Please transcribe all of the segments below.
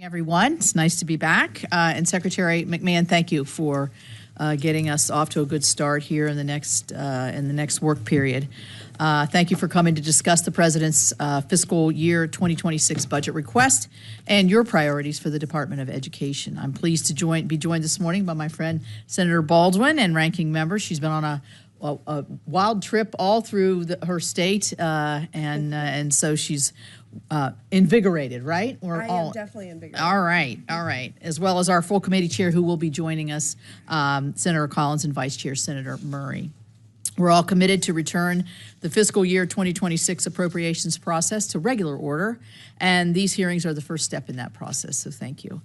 Everyone, it's nice to be back. And Secretary McMahon, thank you for getting us off to a good start here in the next work period. Thank you for coming to discuss the President's fiscal year 2026 budget request and your priorities for the Department of Education. I'm pleased to be joined this morning by my friend Senator Baldwin and ranking member. She's been on a wild trip all through her state, and so she's invigorated, right? I am definitely invigorated. All right. As well as our full committee chair who will be joining us, Senator Collins and Vice Chair Senator Murray. We're all committed to return the fiscal year 2026 appropriations process to regular order, and these hearings are the first step in that process, so thank you.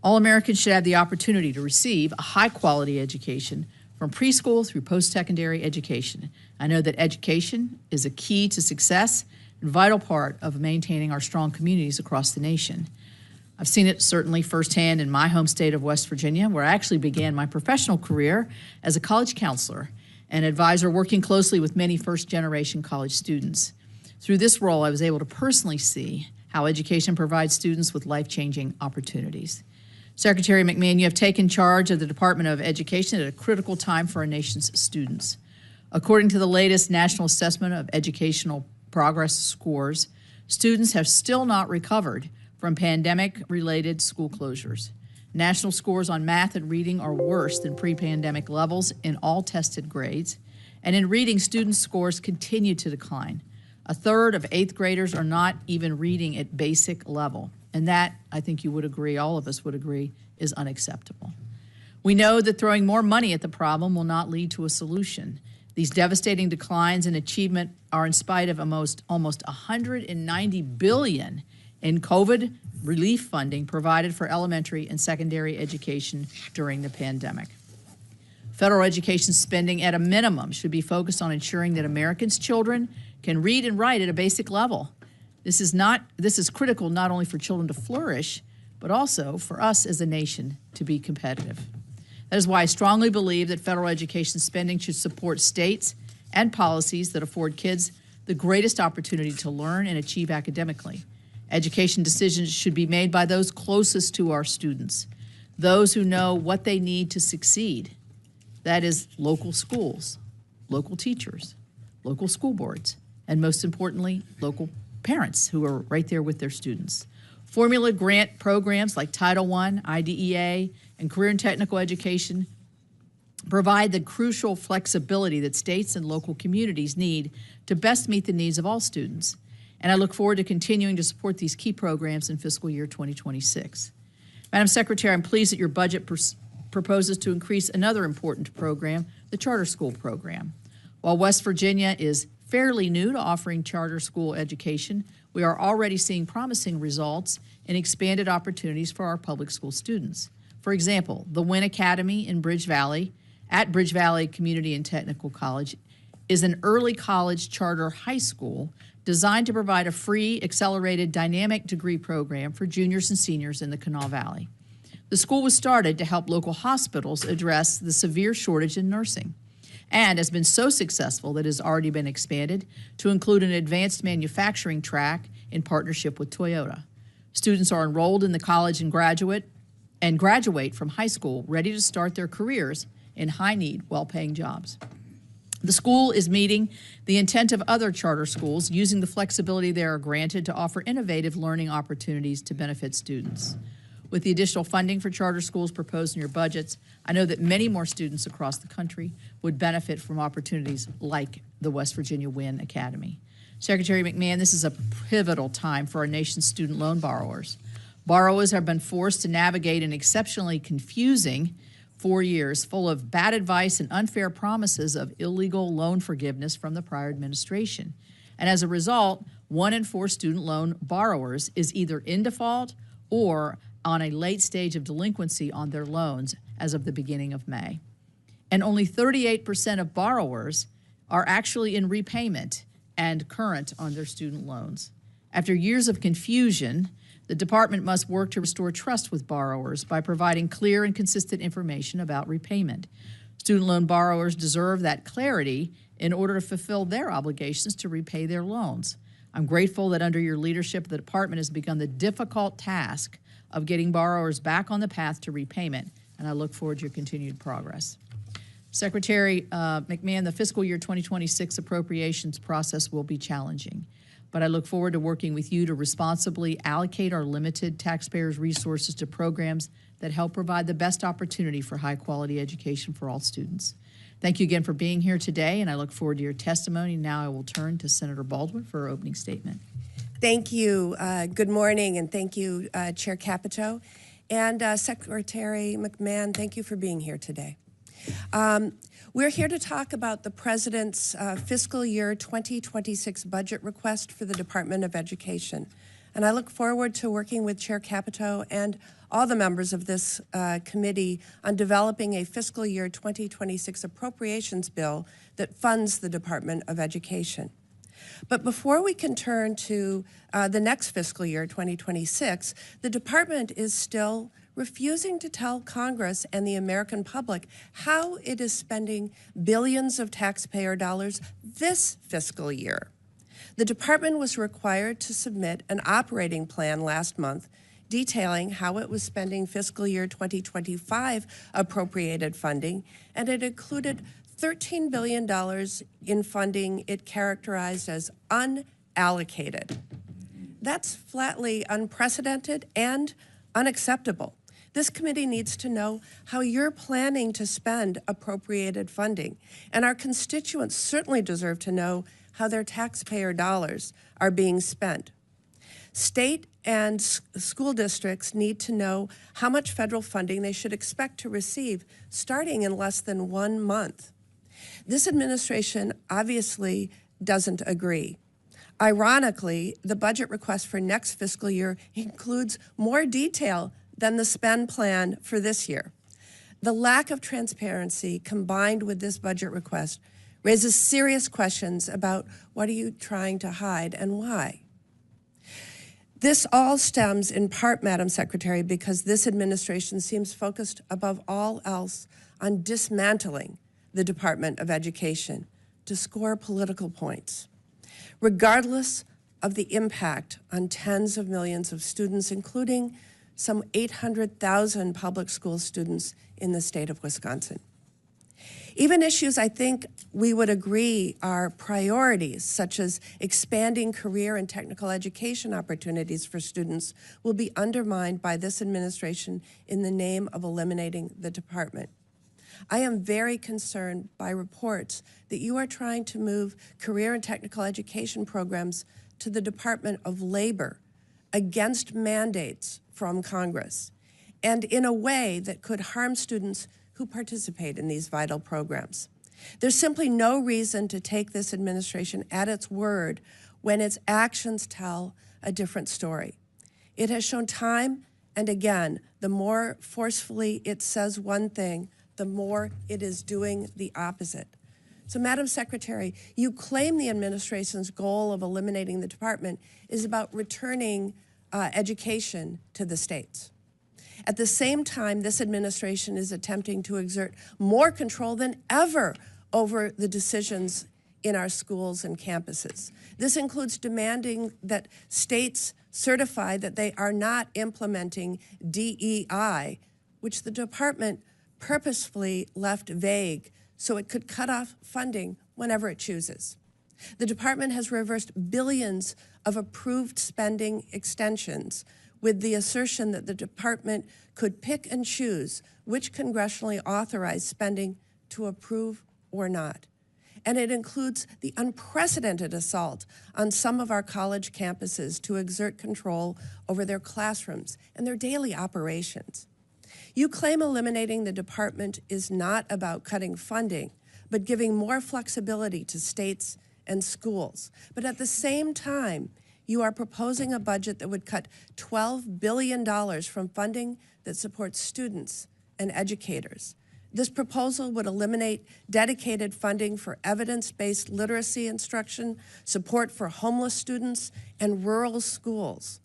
All Americans should have the opportunity to receive a high-quality education from preschool through post-secondary education. I know that education is a key to success and vital part of maintaining our strong communities across the nation. I've seen it certainly firsthand in my home state of West Virginia, where I actually began my professional career as a college counselor and advisor working closely with many first-generation college students. Through this role, I was able to personally see how education provides students with life-changing opportunities. Secretary McMahon, you have taken charge of the Department of Education at a critical time for our nation's students. According to the latest National Assessment of Educational Progress scores, students have still not recovered from pandemic-related school closures. National scores on math and reading are worse than pre-pandemic levels in all tested grades, and in reading, students' scores continue to decline. A third of 8th graders are not even reading at basic level, and that, I think you would agree, all of us would agree, is unacceptable. We know that throwing more money at the problem will not lead to a solution. These devastating declines in achievement are in spite of almost $190 billion in COVID relief funding provided for elementary and secondary education during the pandemic. Federal education spending at a minimum should be focused on ensuring that Americans' children can read and write at a basic level. This is critical not only for children to flourish, but also for us as a nation to be competitive. That is why I strongly believe that federal education spending should support states and policies that afford kids the greatest opportunity to learn and achieve academically. Education decisions should be made by those closest to our students, those who know what they need to succeed. That is local schools, local teachers, local school boards, and most importantly, local parents who are right there with their students. Formula grant programs like Title I, IDEA, and career and technical education provide the crucial flexibility that states and local communities need to best meet the needs of all students. And I look forward to continuing to support these key programs in fiscal year 2026. Madam Secretary, I'm pleased that your budget proposes to increase another important program, the charter school program. While West Virginia is fairly new to offering charter school education, we are already seeing promising results in expanded opportunities for our public school students. For example, the Wynn Academy in Bridge Valley Community and Technical College is an early college charter high school designed to provide a free, accelerated, dynamic degree program for juniors and seniors in the Kanawha Valley. The school was started to help local hospitals address the severe shortage in nursing, and has been so successful that it has already been expanded to include an advanced manufacturing track in partnership with Toyota. Students are enrolled in the college and graduate from high school ready to start their careers in high-need, well-paying jobs. The school is meeting the intent of other charter schools, using the flexibility they are granted to offer innovative learning opportunities to benefit students. With the additional funding for charter schools proposed in your budgets, I know that many more students across the country would benefit from opportunities like the West Virginia Wynn Academy. Secretary McMahon, this is a pivotal time for our nation's student loan borrowers. Borrowers have been forced to navigate an exceptionally confusing 4 years full of bad advice and unfair promises of illegal loan forgiveness from the prior administration. And as a result, 1 in 4 student loan borrowers is either in default or on a late stage of delinquency on their loans as of the beginning of May. And only 38% of borrowers are actually in repayment and current on their student loans. After years of confusion, the department must work to restore trust with borrowers by providing clear and consistent information about repayment. Student loan borrowers deserve that clarity in order to fulfill their obligations to repay their loans. I'm grateful that under your leadership, the department has begun the difficult task of getting borrowers back on the path to repayment, and I look forward to your continued progress. Secretary McMahon, the fiscal year 2026 appropriations process will be challenging, but I look forward to working with you to responsibly allocate our limited taxpayers' resources to programs that help provide the best opportunity for high-quality education for all students. Thank you again for being here today, and I look forward to your testimony. Now I will turn to Senator Baldwin for her opening statement. Thank you. Good morning, and thank you, Chair Capito. And Secretary McMahon, thank you for being here today. We're here to talk about the President's fiscal year 2026 budget request for the Department of Education. And I look forward to working with Chair Capito and all the members of this committee on developing a fiscal year 2026 appropriations bill that funds the Department of Education. But before we can turn to the next fiscal year, 2026, the department is still refusing to tell Congress and the American public how it is spending billions of taxpayer dollars this fiscal year. The department was required to submit an operating plan last month detailing how it was spending fiscal year 2025 appropriated funding, and it included $13 billion in funding it characterized as unallocated. That's flatly unprecedented and unacceptable. This committee needs to know how you're planning to spend appropriated funding, and our constituents certainly deserve to know how their taxpayer dollars are being spent. State and school districts need to know how much federal funding they should expect to receive starting in less than 1 month. This administration obviously doesn't agree. Ironically, the budget request for next fiscal year includes more detail than the spend plan for this year. The lack of transparency combined with this budget request raises serious questions about what are you trying to hide and why. This all stems in part, Madam Secretary, because this administration seems focused above all else on dismantling the Department of Education to score political points, regardless of the impact on tens of millions of students, including some 800,000 public school students in the state of Wisconsin. Even issues I think we would agree are priorities, such as expanding career and technical education opportunities for students, will be undermined by this administration in the name of eliminating the department. I am very concerned by reports that you are trying to move career and technical education programs to the Department of Labor against mandates from Congress, and in a way that could harm students who participate in these vital programs. There's simply no reason to take this administration at its word when its actions tell a different story. It has shown time and again, the more forcefully it says one thing, the more it is doing the opposite. So, Madam Secretary, you claim the administration's goal of eliminating the department is about returning education to the states. At the same time, this administration is attempting to exert more control than ever over the decisions in our schools and campuses. This includes demanding that states certify that they are not implementing DEI, which the department purposefully left vague so it could cut off funding whenever it chooses. The department has reversed billions of approved spending extensions with the assertion that the department could pick and choose which congressionally authorized spending to approve or not. And it includes the unprecedented assault on some of our college campuses to exert control over their classrooms and their daily operations. You claim eliminating the department is not about cutting funding, but giving more flexibility to states and schools. But at the same time, you are proposing a budget that would cut $12 billion from funding that supports students and educators. This proposal would eliminate dedicated funding for evidence-based literacy instruction, support for homeless students, and rural schools.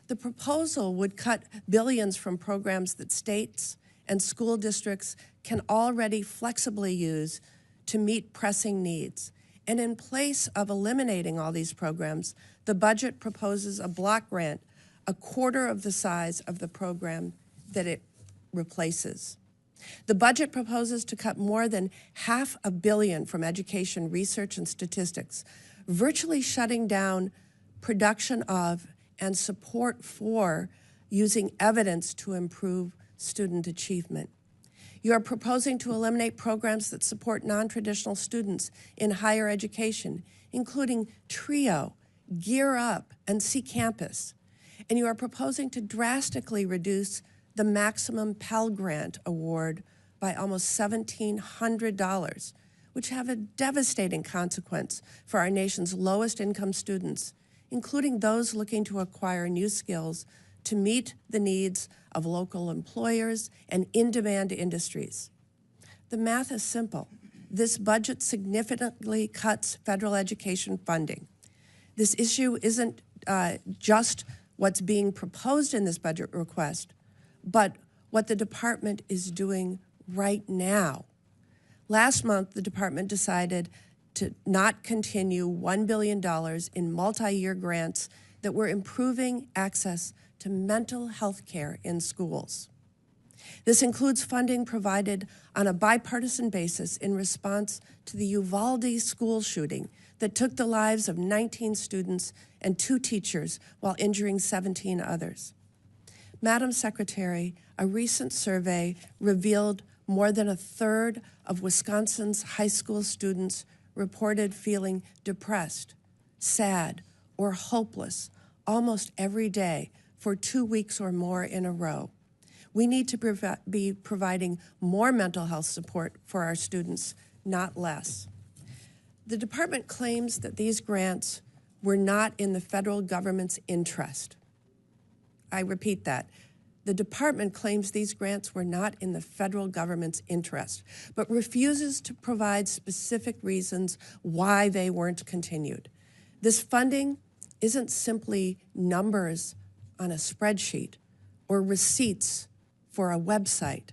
The proposal would cut billions from programs that states and school districts can already flexibly use to meet pressing needs. And in place of eliminating all these programs, the budget proposes a block grant a quarter of the size of the program that it replaces. The budget proposes to cut more than $500 million from education research and statistics, virtually shutting down production of and support for using evidence to improve student achievement. You are proposing to eliminate programs that support non-traditional students in higher education, including TRIO, Gear Up, and See Campus. And you are proposing to drastically reduce the maximum Pell Grant award by almost $1,700, which have a devastating consequence for our nation's lowest income students, including those looking to acquire new skills to meet the needs of local employers and in-demand industries. The math is simple. This budget significantly cuts federal education funding. This issue isn't just what's being proposed in this budget request, but what the department is doing right now. Last month, the department decided to not continue $1 billion in multi-year grants that were improving access to mental health care in schools. This includes funding provided on a bipartisan basis in response to the Uvalde school shooting that took the lives of 19 students and 2 teachers while injuring 17 others. Madam Secretary, a recent survey revealed more than a third of Wisconsin's high school students reported feeling depressed, sad, or hopeless almost every day for 2 weeks or more in a row. We need to be providing more mental health support for our students, not less. The department claims that these grants were not in the federal government's interest. I repeat that. The department claims these grants were not in the federal government's interest, but refuses to provide specific reasons why they weren't continued. This funding isn't simply numbers on a spreadsheet or receipts for a website.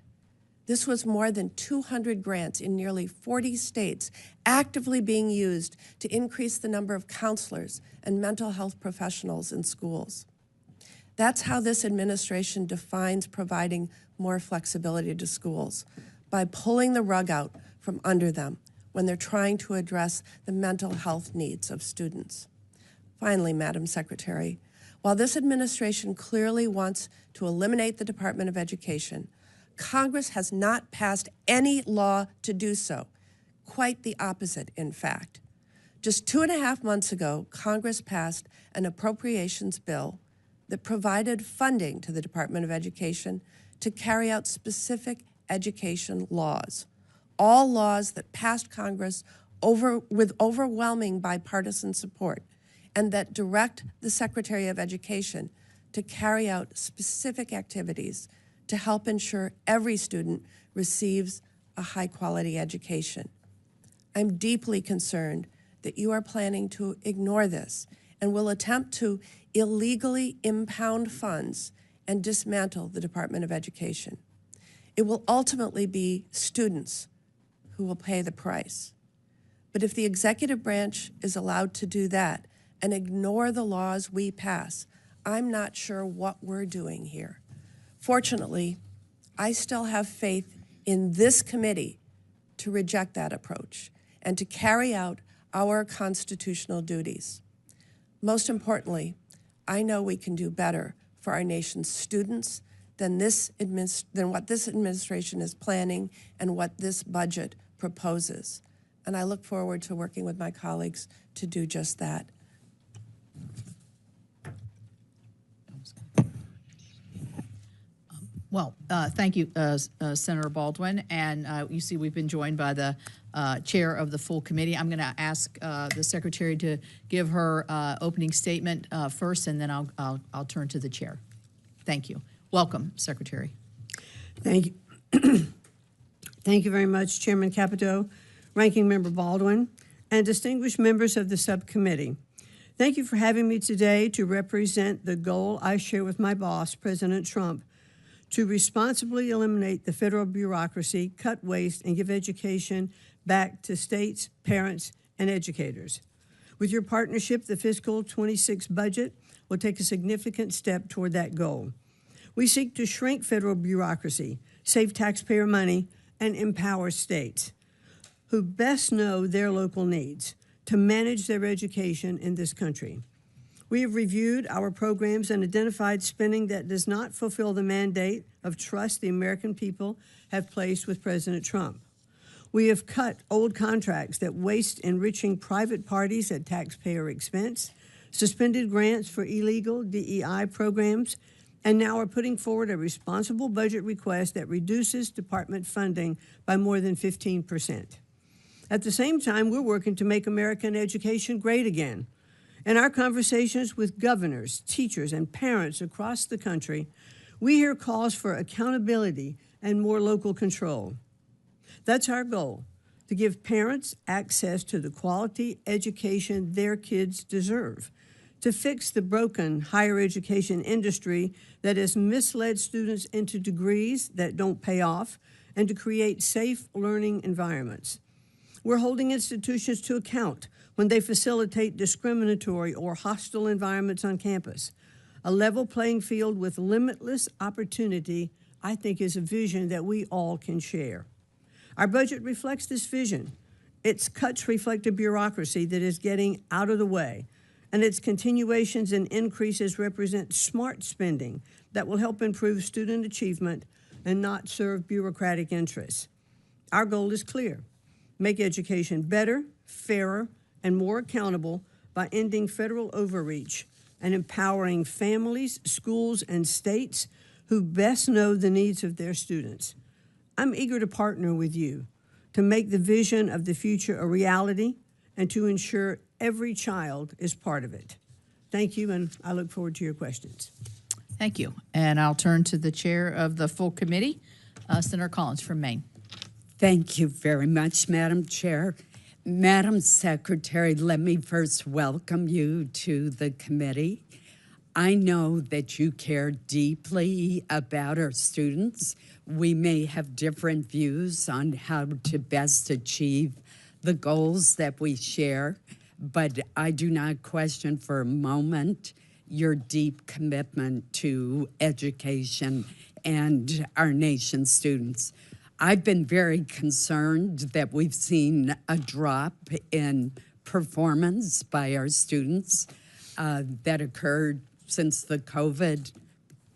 This was more than 200 grants in nearly 40 states actively being used to increase the number of counselors and mental health professionals in schools. That's how this administration defines providing more flexibility to schools, by pulling the rug out from under them when they're trying to address the mental health needs of students. Finally, Madam Secretary, while this administration clearly wants to eliminate the Department of Education, Congress has not passed any law to do so. Quite the opposite, in fact. Just 2.5 months ago, Congress passed an appropriations bill that provided funding to the Department of Education to carry out specific education laws, all laws that passed Congress with overwhelming bipartisan support, and that direct the Secretary of Education to carry out specific activities to help ensure every student receives a high-quality education. I'm deeply concerned that you are planning to ignore this and will attempt to illegally impound funds and dismantle the Department of Education. It will ultimately be students who will pay the price. But if the executive branch is allowed to do that and ignore the laws we pass, I'm not sure what we're doing here. Fortunately, I still have faith in this committee to reject that approach and to carry out our constitutional duties. Most importantly, I know we can do better for our nation's students than what this administration is planning and what this budget proposes. And I look forward to working with my colleagues to do just that. Well, thank you, Senator Baldwin. And you see we've been joined by the chair of the full committee. I'm going to ask the secretary to give her opening statement first, and then I'll turn to the chair. Thank you. Welcome, Secretary. Thank you. Thank you very much, Chairman Capito, Ranking Member Baldwin, and distinguished members of the subcommittee. Thank you for having me today to represent the goal I share with my boss, President Trump, to responsibly eliminate the federal bureaucracy, cut waste, and give education back to states, parents, and educators. With your partnership, the fiscal 26 budget will take a significant step toward that goal. We seek to shrink federal bureaucracy, save taxpayer money, and empower states who best know their local needs to manage their education in this country. We have reviewed our programs and identified spending that does not fulfill the mandate of trust the American people have placed with President Trump. We have cut old contracts that waste enriching private parties at taxpayer expense, suspended grants for illegal DEI programs, and now are putting forward a responsible budget request that reduces department funding by more than 15%. At the same time, we're working to make American education great again. In our conversations with governors, teachers, and parents across the country, we hear calls for accountability and more local control. That's our goal, to give parents access to the quality education their kids deserve, to fix the broken higher education industry that has misled students into degrees that don't pay off, and to create safe learning environments. We're holding institutions to account when they facilitate discriminatory or hostile environments on campus. A level playing field with limitless opportunity, I think, is a vision that we all can share. Our budget reflects this vision. Its cuts reflect a bureaucracy that is getting out of the way, and its continuations and increases represent smart spending that will help improve student achievement and not serve bureaucratic interests. Our goal is clear: make education better, fairer, and more accountable by ending federal overreach and empowering families, schools, and states who best know the needs of their students. I'm eager to partner with you to make the vision of the future a reality and to ensure every child is part of it. Thank you, and I look forward to your questions. Thank you. And I'll turn to the chair of the full committee, Senator Collins from Maine. Thank you very much, Madam Chair. Madam Secretary, let me first welcome you to the committee. I know that you care deeply about our students. We may have different views on how to best achieve the goals that we share, but I do not question for a moment your deep commitment to education and our nation's students. I've been very concerned that we've seen a drop in performance by our students that occurred since the COVID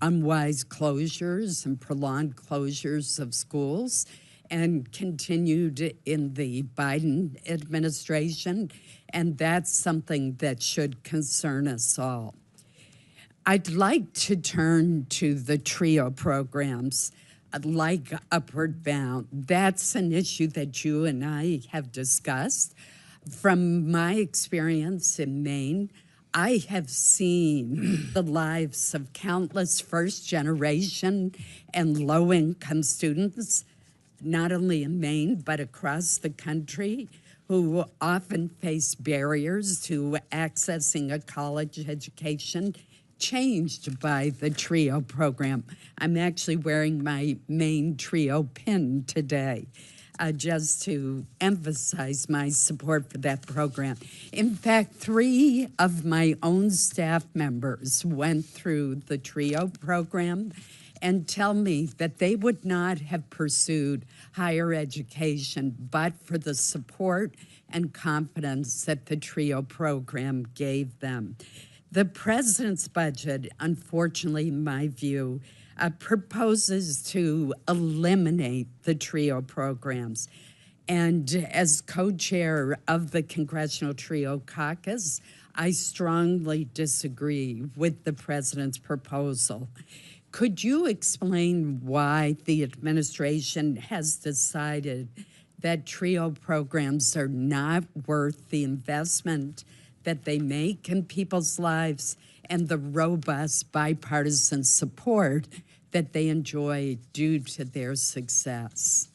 unwise closures and prolonged closures of schools and continued in the Biden administration, and that's something that should concern us all. I'd like to turn to the TRIO programs. Like Upward Bound, that's an issue that you and I have discussed. From my experience in Maine, I have seen the lives of countless first-generation and low-income students, not only in Maine, but across the country, who often face barriers to accessing a college education changed by the TRIO program. I'm actually wearing my Maine TRIO pin today, just to emphasize my support for that program. In fact, 3 of my own staff members went through the TRIO program and tell me that they would not have pursued higher education but for the support and confidence that the TRIO program gave them. The president's budget, unfortunately, in my view, proposes to eliminate the TRIO programs. And as co-chair of the Congressional TRIO Caucus, I strongly disagree with the president's proposal. Could you explain why the administration has decided that TRIO programs are not worth the investment that they make in people's lives and the robust bipartisan support that they enjoy due to their success?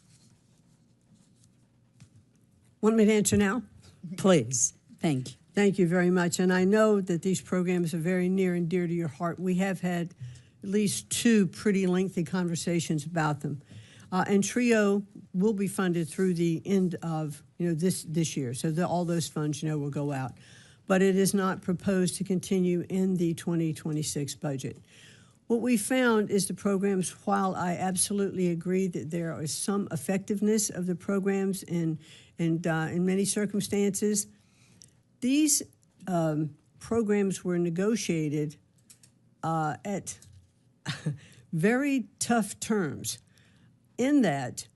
Want me to answer now? Please. Thank you. Thank you very much. And I know that these programs are very near and dear to your heart. We have had at least 2 pretty lengthy conversations about them. And TRIO will be funded through the end of this year. So all those funds will go out. but it is not proposed to continue in the 2026 budget. What we found is the programs, while I absolutely agree that there is some effectiveness of the programs in many circumstances, these programs were negotiated at very tough terms, in that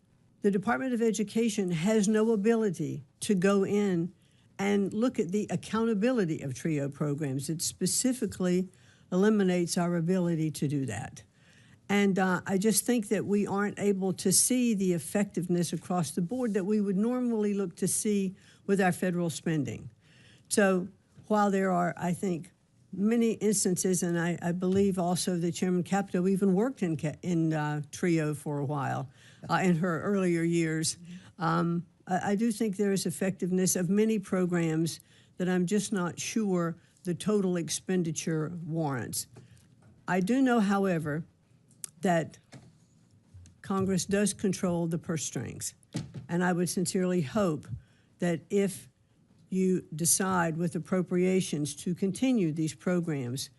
the Department of Education has no ability to go in and look at the accountability of TRIO programs. It specifically eliminates our ability to do that. And I just think that we aren't able to see the effectiveness across the board that we would normally look to see with our federal spending. So while there are, I think, many instances, and I believe also that Chairman Capito even worked in TRIO for a while in her earlier years, I do think there is effectiveness of many programs that I'm just not sure the total expenditure warrants. I do know, however, that Congress does control the purse strings, and I would sincerely hope that if you decide with appropriations to continue these programs,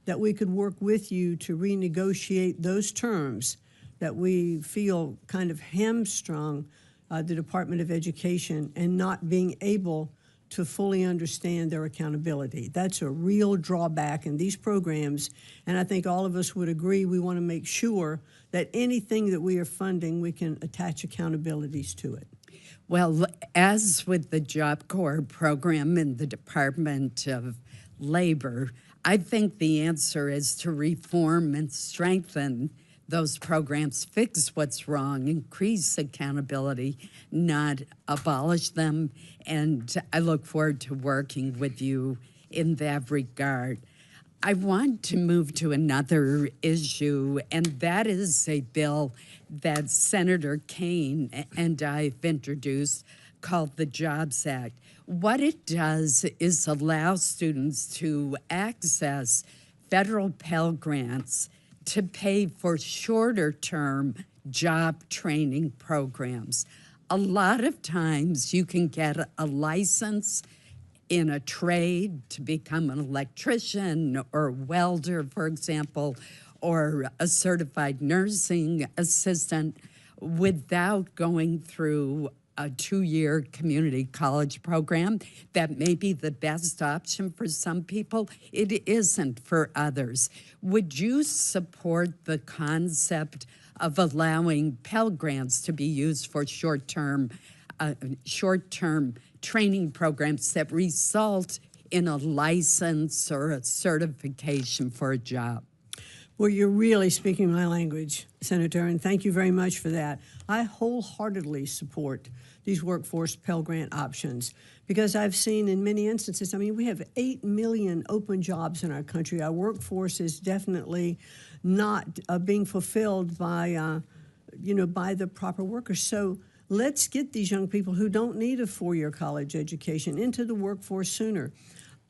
that we could work with you to renegotiate those terms that we feel kind of hamstrung the Department of Education and not being able to fully understand their accountability. That's a real drawback in these programs, and I think all of us would agree we want to make sure that anything that we are funding, we can attach accountabilities to it. Well, as with the Job Corps program in the Department of Labor, I think the answer is to reform and strengthen those programs, fix what's wrong, increase accountability, not abolish them. And I look forward to working with you in that regard. I want to move to another issue, and that is a bill that Senator Kaine and I've introduced called the Jobs Act. What it does is allow students to access federal Pell Grants to pay for shorter-term job training programs. A lot of times you can get a license in a trade to become an electrician or welder, for example, or a certified nursing assistant without going through a 2-year community college program. That may be the best option for some people. It isn't for others. Would you support the concept of allowing Pell Grants to be used for short-term training programs that result in a license or a certification for a job? Well, you're really speaking my language, Senator, and thank you very much for that. I wholeheartedly support these workforce Pell Grant options because I've seen in many instances, I mean, we have 8 million open jobs in our country. Our workforce is definitely not being fulfilled by, by the proper workers. So let's get these young people who don't need a 4-year college education into the workforce sooner.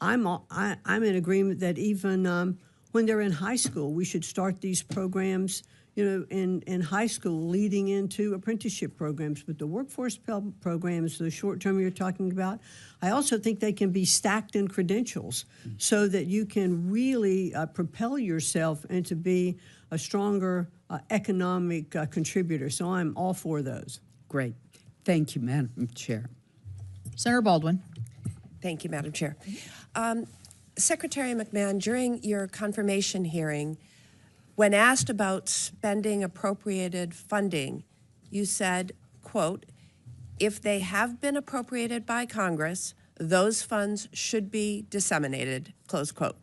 I'm in agreement that even when they're in high school, we should start these programs, in high school leading into apprenticeship programs. But the workforce Pell programs, the short term you're talking about, I also think they can be stacked in credentials so that you can really propel yourself into be a stronger economic contributor. So I'm all for those. Great. Thank you, Madam Chair. Senator Baldwin. Thank you, Madam Chair. Secretary McMahon, during your confirmation hearing, when asked about spending appropriated funding, you said, quote, if they have been appropriated by Congress, those funds should be disseminated, close quote.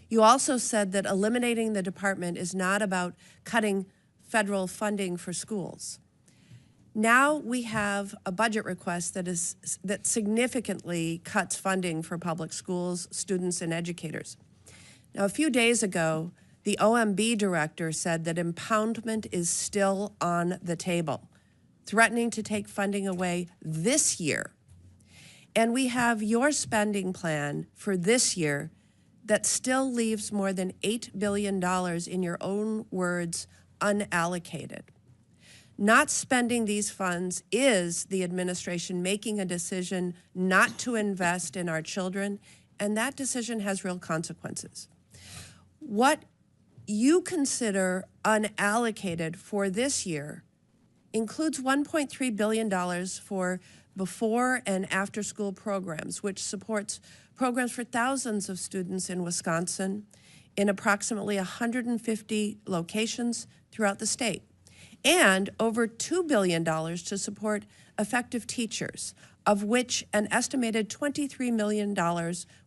You also said that eliminating the department is not about cutting federal funding for schools. Now we have a budget request that significantly cuts funding for public schools, students, and educators. Now, a few days ago, the OMB director said that impoundment is still on the table, threatening to take funding away this year. And we have your spending plan for this year that still leaves more than $8 billion, in your own words, unallocated. Not spending these funds is the administration making a decision not to invest in our children and that decision has real consequences. What you consider unallocated for this year includes $1.3 billion for before and after school programs, which supports programs for thousands of students in Wisconsin in approximately 150 locations throughout the state, and over $2 billion to support effective teachers, of which an estimated $23 million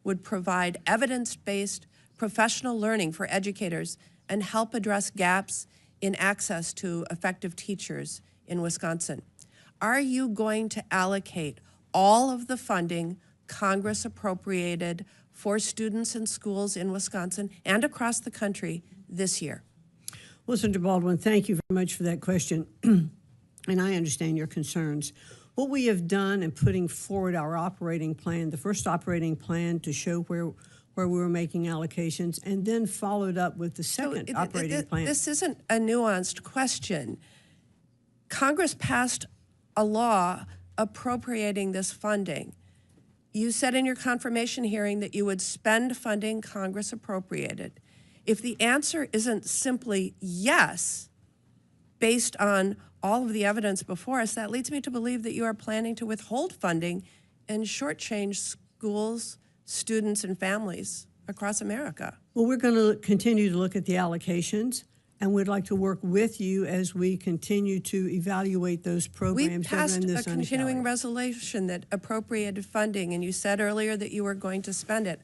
would provide evidence-based professional learning for educators and help address gaps in access to effective teachers in Wisconsin. Are you going to allocate all of the funding Congress appropriated for students and schools in Wisconsin and across the country this year? Well, Senator Baldwin, thank you very much for that question. And I understand your concerns. What we have done in putting forward our operating plan, the first operating plan to show where we were making allocations, and then followed up with the second operating plan. This isn't a nuanced question. Congress passed a law appropriating this funding. You said in your confirmation hearing that you would spend funding Congress appropriated. If the answer isn't simply yes, based on all of the evidence before us, that leads me to believe that you are planning to withhold funding and shortchange schools, students, and families across America. Well, we're going to continue to look at the allocations, and we'd like to work with you as we continue to evaluate those programs that are passed in this a continuing unallocated. resolution that appropriated funding, and you said earlier that you were going to spend it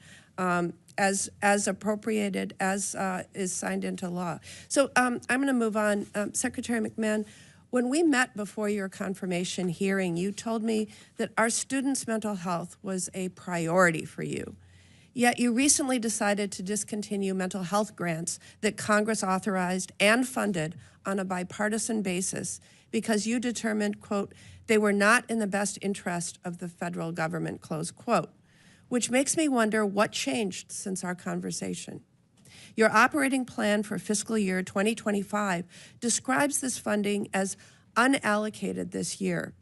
as appropriated as is signed into law. So I'm going to move on. Secretary McMahon, when we met before your confirmation hearing, you told me that our students' mental health was a priority for you. Yet you recently decided to discontinue mental health grants that Congress authorized and funded on a bipartisan basis because you determined, quote, they were not in the best interest of the federal government, close quote, which makes me wonder what changed since our conversation. Your operating plan for fiscal year 2025 describes this funding as unallocated this year.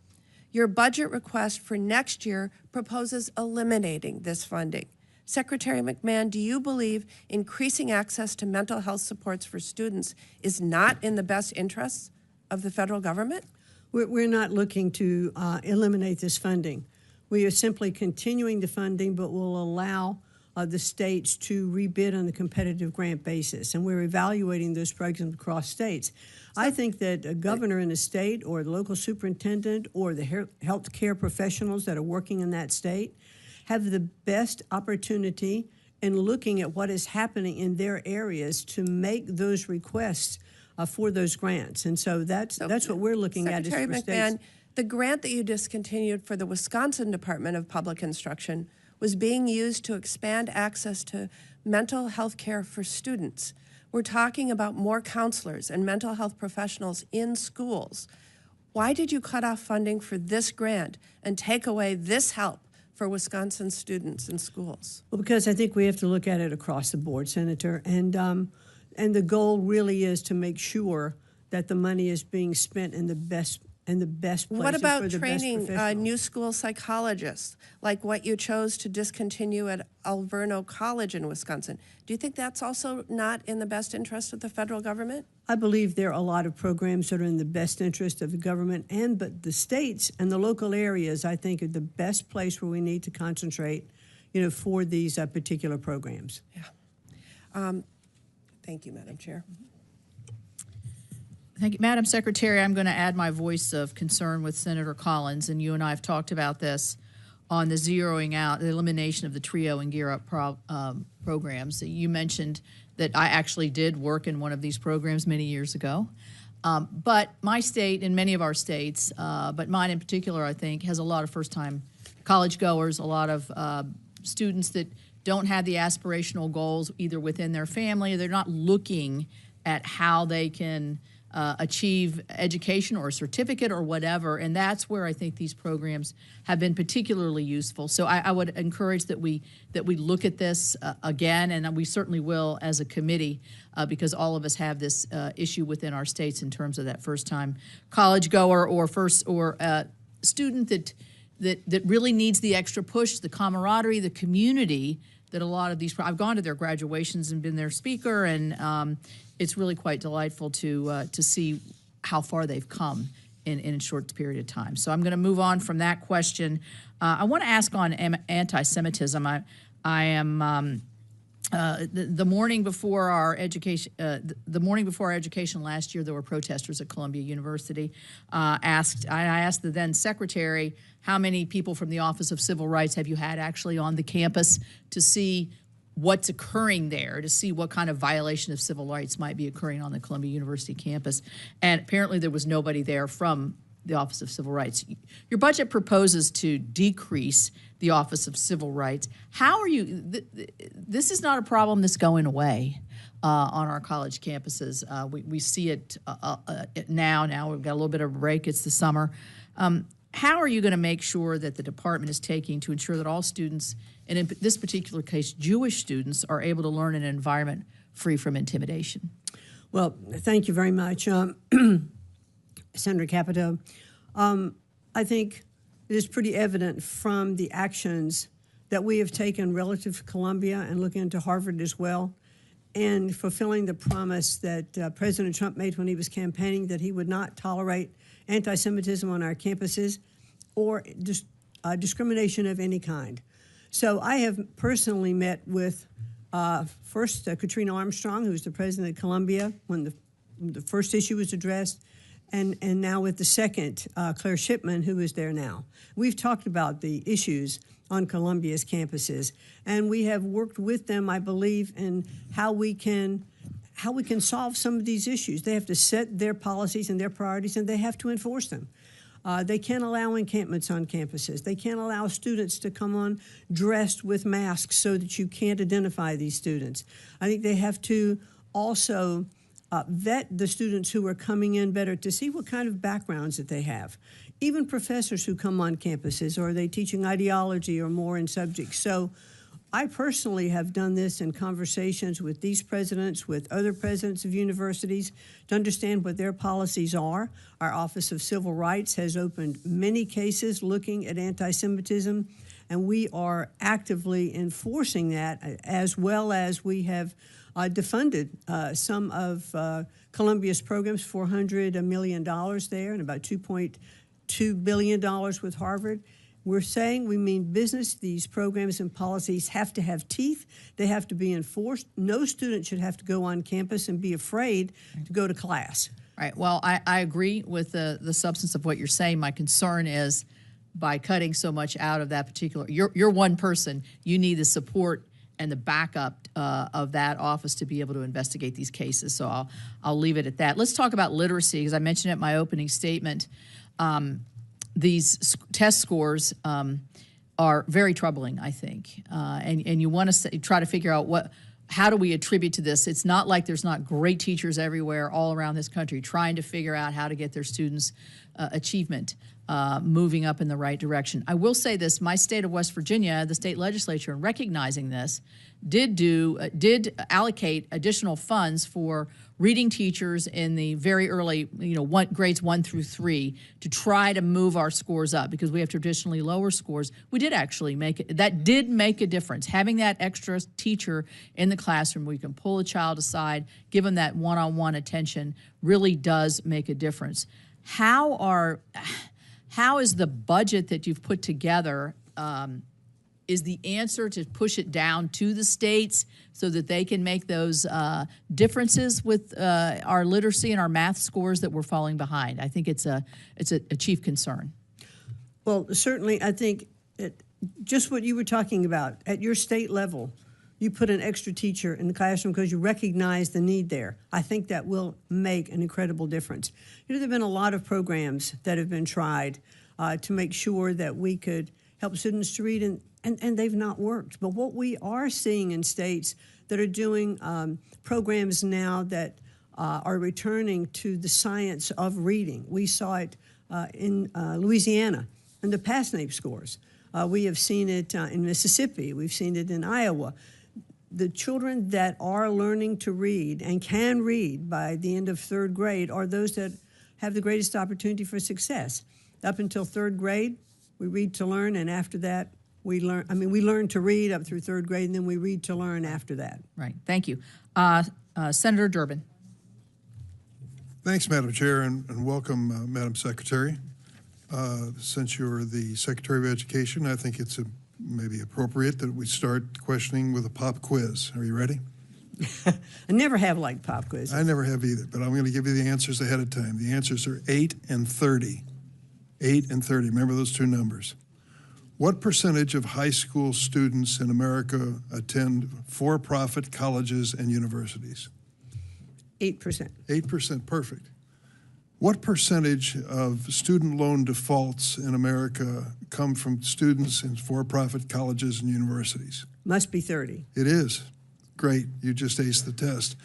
Your budget request for next year proposes eliminating this funding. Secretary McMahon, do you believe increasing access to mental health supports for students is not in the best interests of the federal government? We're not looking to eliminate this funding. We are simply continuing the funding, but will allow the states to rebid on the competitive grant basis, and we're evaluating those programs across states. I think that a governor in a state or the local superintendent or the health care professionals that are working in that state have the best opportunity in looking at what is happening in their areas to make those requests for those grants. And so that's what we're looking at. Secretary McMahon, the grant that you discontinued for the Wisconsin Department of Public Instruction was being used to expand access to mental health care for students. We're talking about more counselors and mental health professionals in schools. Why did you cut off funding for this grant and take away this help for Wisconsin students and schools? Well, because I think we have to look at it across the board, Senator, and the goal really is to make sure that the money is being spent in the best places. What about for the training best new school psychologists, like what you chose to discontinue at Alverno College in Wisconsin? Do you think that's also not in the best interest of the federal government? I believe there are a lot of programs that are in the best interest of the government, but the states and the local areas, I think, are the best place where we need to concentrate, for these particular programs. Yeah. Thank you, Madam Chair. Thank you. Madam Secretary, I'm going to add my voice of concern with Senator Collins, and you and I have talked about this on the zeroing out, the elimination of the TRIO and Gear Up programs. You mentioned that I actually did work in one of these programs many years ago. But my state and many of our states, but mine in particular, I think, has a lot of first-time college goers, a lot of students that don't have the aspirational goals either within their family, or they're not looking at how they can achieve education or a certificate or whatever, and that's where I think these programs have been particularly useful. So I would encourage that we look at this again, and we certainly will as a committee, because all of us have this issue within our states in terms of that first-time college goer or student that that really needs the extra push, the camaraderie, the community that a lot of these. I've gone to their graduations and been their speaker, and it's really quite delightful to see how far they've come in a short period of time. So I'm going to move on from that question. I want to ask on anti-Semitism. I am. The morning before our education, last year, there were protesters at Columbia University. I asked the then secretary, how many people from the Office of Civil Rights have you had actually on the campus to see what's occurring there, to see what kind of violation of civil rights might be occurring on the Columbia University campus. And apparently there was nobody there from the Office of Civil Rights. Your budget proposes to decrease the Office of Civil Rights. How are you, this is not a problem that's going away on our college campuses. We see it now we've got a little bit of a break, it's the summer. How are you going to make sure that the department is taking to ensure that all students, and in this particular case, Jewish students, are able to learn in an environment free from intimidation? Well, thank you very much, Senator Capito. I think it is pretty evident from the actions that we have taken relative to Columbia and looking into Harvard as well, and fulfilling the promise that President Trump made when he was campaigning that he would not tolerate anti-Semitism on our campuses or discrimination of any kind. So I have personally met with first Katrina Armstrong, who's the president of Columbia when the first issue was addressed, and now with the second, Claire Shipman, who is there now. We've talked about the issues on Columbia's campuses, and we have worked with them, I believe, in how we can solve some of these issues. They have to set their policies and their priorities, and they have to enforce them. They can't allow encampments on campuses. They can't allow students to come on dressed with masks so that you can't identify these students. I think they have to also vet the students who are coming in better to see what kind of backgrounds that they have. Even professors who come on campuses, or are they teaching ideology or more in subjects? So I personally have done this in conversations with these presidents, with other presidents of universities, to understand what their policies are. Our Office of Civil Rights has opened many cases looking at anti-Semitism, and we are actively enforcing that, as well as we have defunded some of Columbia's programs, $400 million there, and about $2.2 billion with Harvard. We're saying we mean business. These programs and policies have to have teeth. They have to be enforced. No student should have to go on campus and be afraid to go to class. Right. Well, I agree with the substance of what you're saying. My concern is by cutting so much out of that particular, you're one person. You need the support and the backup of that office to be able to investigate these cases. So I'll leave it at that. Let's talk about literacy, because I mentioned it in my opening statement. These test scores are very troubling, I think, and you want to try to figure out how do we attribute to this. It's not like there's not great teachers everywhere all around this country trying to figure out how to get their students' achievement moving up in the right direction. I will say this: my state of West Virginia, the state legislature, in recognizing this, did allocate additional funds for reading teachers in the very early, grades 1 through 3, to try to move our scores up, because we have traditionally lower scores. We did actually that did make a difference. Having that extra teacher in the classroom where you can pull a child aside, give them that one-on-one attention, really does make a difference. How is the budget that you've put together, is the answer to push it down to the states so that they can make those differences with our literacy and our math scores that we're falling behind? I think it's a chief concern. Well, certainly, I think just what you were talking about, at your state level, you put an extra teacher in the classroom because you recognize the need there. I think that will make an incredible difference. There have been a lot of programs that have been tried to make sure that we could help students to read, and they've not worked. But what we are seeing in states that are doing programs now that are returning to the science of reading. We saw it in Louisiana in the PASNAPE scores. We have seen it in Mississippi. We've seen it in Iowa. The children that are learning to read and can read by the end of 3rd grade are those that have the greatest opportunity for success. Up until 3rd grade, We read to learn, and after that, we learn to read up through third grade, and then we read to learn after that. Right, thank you. Senator Durbin. Thanks, Madam Chair, and welcome, Madam Secretary. Since you're the Secretary of Education, I think it's maybe appropriate that we start questioning with a pop quiz. Are you ready? I never have liked pop quizzes. I never have either, but I'm going to give you the answers ahead of time. The answers are 8 and 30. 8 and 30. Remember those two numbers. What percentage of high school students in America attend for-profit colleges and universities? 8%. 8%, perfect. What percentage of student loan defaults in America come from students in for-profit colleges and universities? Must be 30. It is. Great, you just aced the test.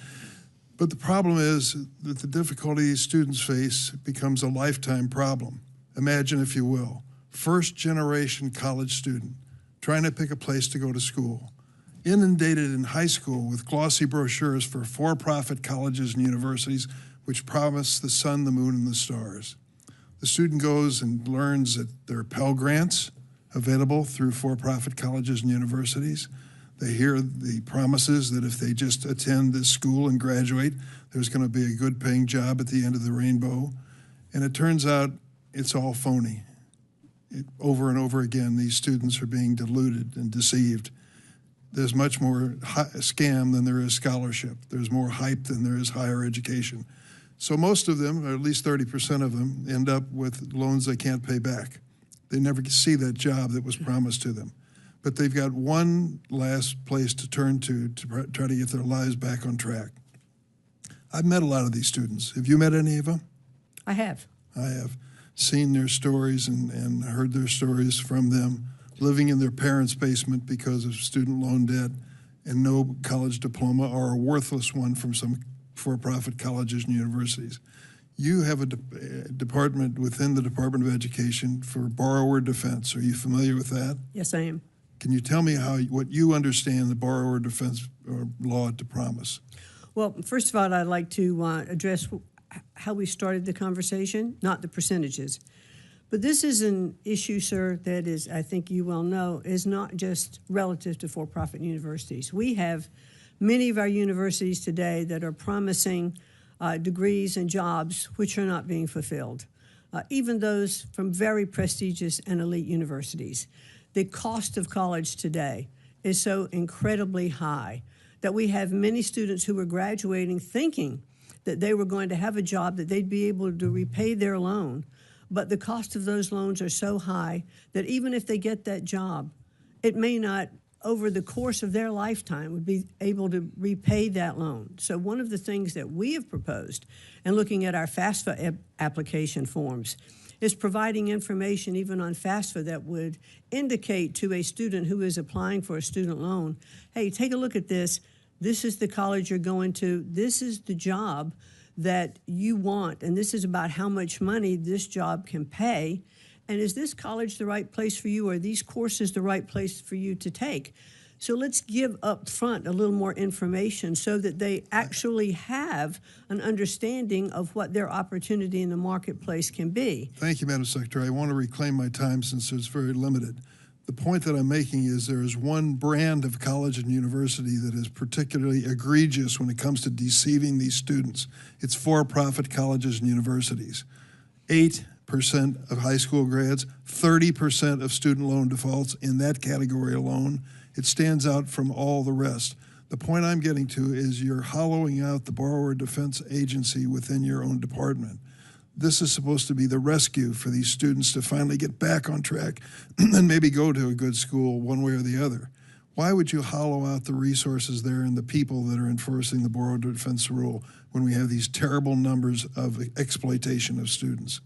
But the problem is that the difficulty these students face becomes a lifetime problem. Imagine, if you will, first-generation college student trying to pick a place to go to school, inundated in high school with glossy brochures for for-profit colleges and universities which promise the sun, the moon, and the stars. The student goes and learns that there are Pell Grants available through for-profit colleges and universities. They hear the promises that if they just attend this school and graduate, there's going to be a good paying job at the end of the rainbow. And it turns out it's all phony. Over and over again, these students are being deluded and deceived. There's much more scam than there is scholarship. There's more hype than there is higher education. So most of them, or at least 30% of them, end up with loans they can't pay back. They never see that job that was promised to them. But they've got one last place to turn to try to get their lives back on track. I've met a lot of these students. Have you met any of them? I have. I have seen their stories and heard their stories from them, living in their parents' basement because of student loan debt and no college diploma, or a worthless one from some for-profit colleges and universities. You have a department within the Department of Education for borrower defense. Are you familiar with that? Yes, I am. Can you tell me what you understand the borrower defense law to promise? Well, first of all, I'd like to address how we started the conversation, not the percentages. But this is an issue, sir, that is, I think you well know, is not just relative to for-profit universities. We have many of our universities today that are promising degrees and jobs which are not being fulfilled, even those from very prestigious and elite universities. The cost of college today is so incredibly high that we have many students who are graduating thinking that they were going to have a job, that they'd be able to repay their loan. But the cost of those loans are so high that even if they get that job, it may not, over the course of their lifetime, would be able to repay that loan. So one of the things that we have proposed, and looking at our FAFSA application forms, is providing information even on FAFSA that would indicate to a student who is applying for a student loan, hey, take a look at this. This is the college you're going to. This is the job that you want, and this is about how much money this job can pay. And is this college the right place for you? Are these courses the right place for you to take? So let's give up front a little more information so that they actually have an understanding of what their opportunity in the marketplace can be. Thank you, Madam Secretary. I want to reclaim my time since it's very limited. The point that I'm making is there is one brand of college and university that is particularly egregious when it comes to deceiving these students. It's for-profit colleges and universities. 8% of high school grads, 30% of student loan defaults in that category alone. It stands out from all the rest. The point I'm getting to is you're hollowing out the borrower defense agency within your own department. This is supposed to be the rescue for these students to finally get back on track and maybe go to a good school one way or the other. Why would you hollow out the resources there and the people that are enforcing the borrower defense rule when we have these terrible numbers of exploitation of students?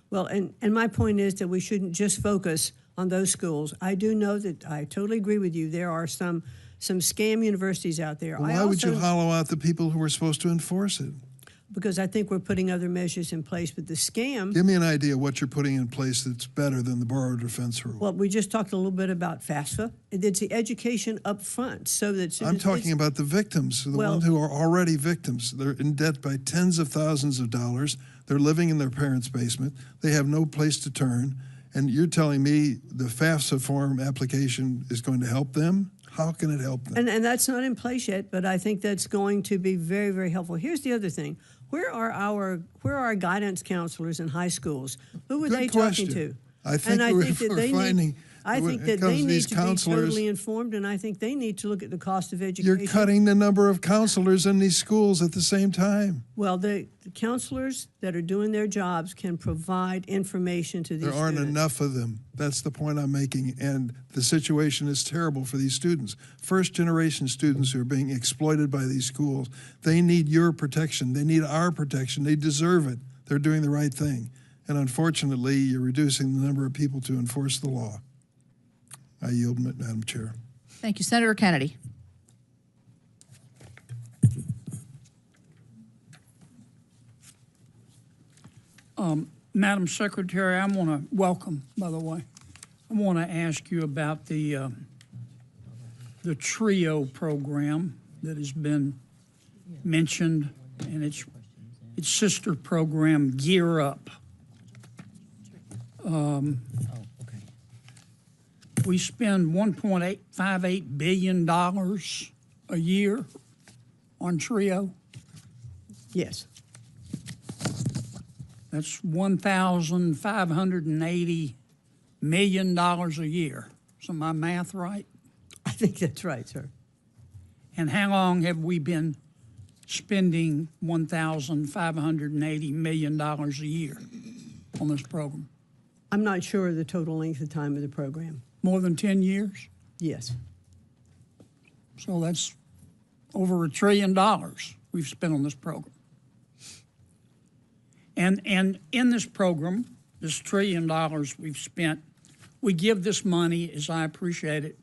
Well, and my point is that we shouldn't just focus on those schools. I do know that I totally agree with you. There are some scam universities out there. Well, why would you hollow out the people who are supposed to enforce it? Because I think we're putting other measures in place, but the scam... Give me an idea what you're putting in place that's better than the borrower defense rule. Well, we just talked a little bit about FAFSA. It's the education up front so that... I'm talking about the victims, the ones who are already victims. They're in debt by tens of thousands of dollars. They're living in their parents' basement. They have no place to turn. And you're telling me the FAFSA form application is going to help them? How can it help them? And that's not in place yet, but I think that's going to be very, very helpful. Here's the other thing. Where are our guidance counselors in high schools? Who are Good they question. talking to? I think we're finding I think that they need to be totally informed, and I think they need to look at the cost of education. You're cutting the number of counselors in these schools at the same time. Well, the counselors that are doing their jobs can provide information to these There aren't students. enough of them. That's the point I'm making. And the situation is terrible for these students. First-generation students who are being exploited by these schools, they need your protection. They need our protection. They deserve it. They're doing the right thing. And unfortunately, you're reducing the number of people to enforce the law. I yield, Madam Chair. Thank you. Senator Kennedy. Madam Secretary, I want to welcome, by the way, I want to ask you about the TRIO program that has been mentioned, and its sister program, Gear Up. We spend $1.58 billion a year on TRIO. Yes. That's $1,580 million a year. Is my math right? I think that's right, sir. And how long have we been spending $1,580 million a year on this program? I'm not sure of the total length of time of the program. More than 10 years? Yes. So that's over $1 trillion we've spent on this program. And in this program, this $1 trillion we've spent, we give this money, as I appreciate it,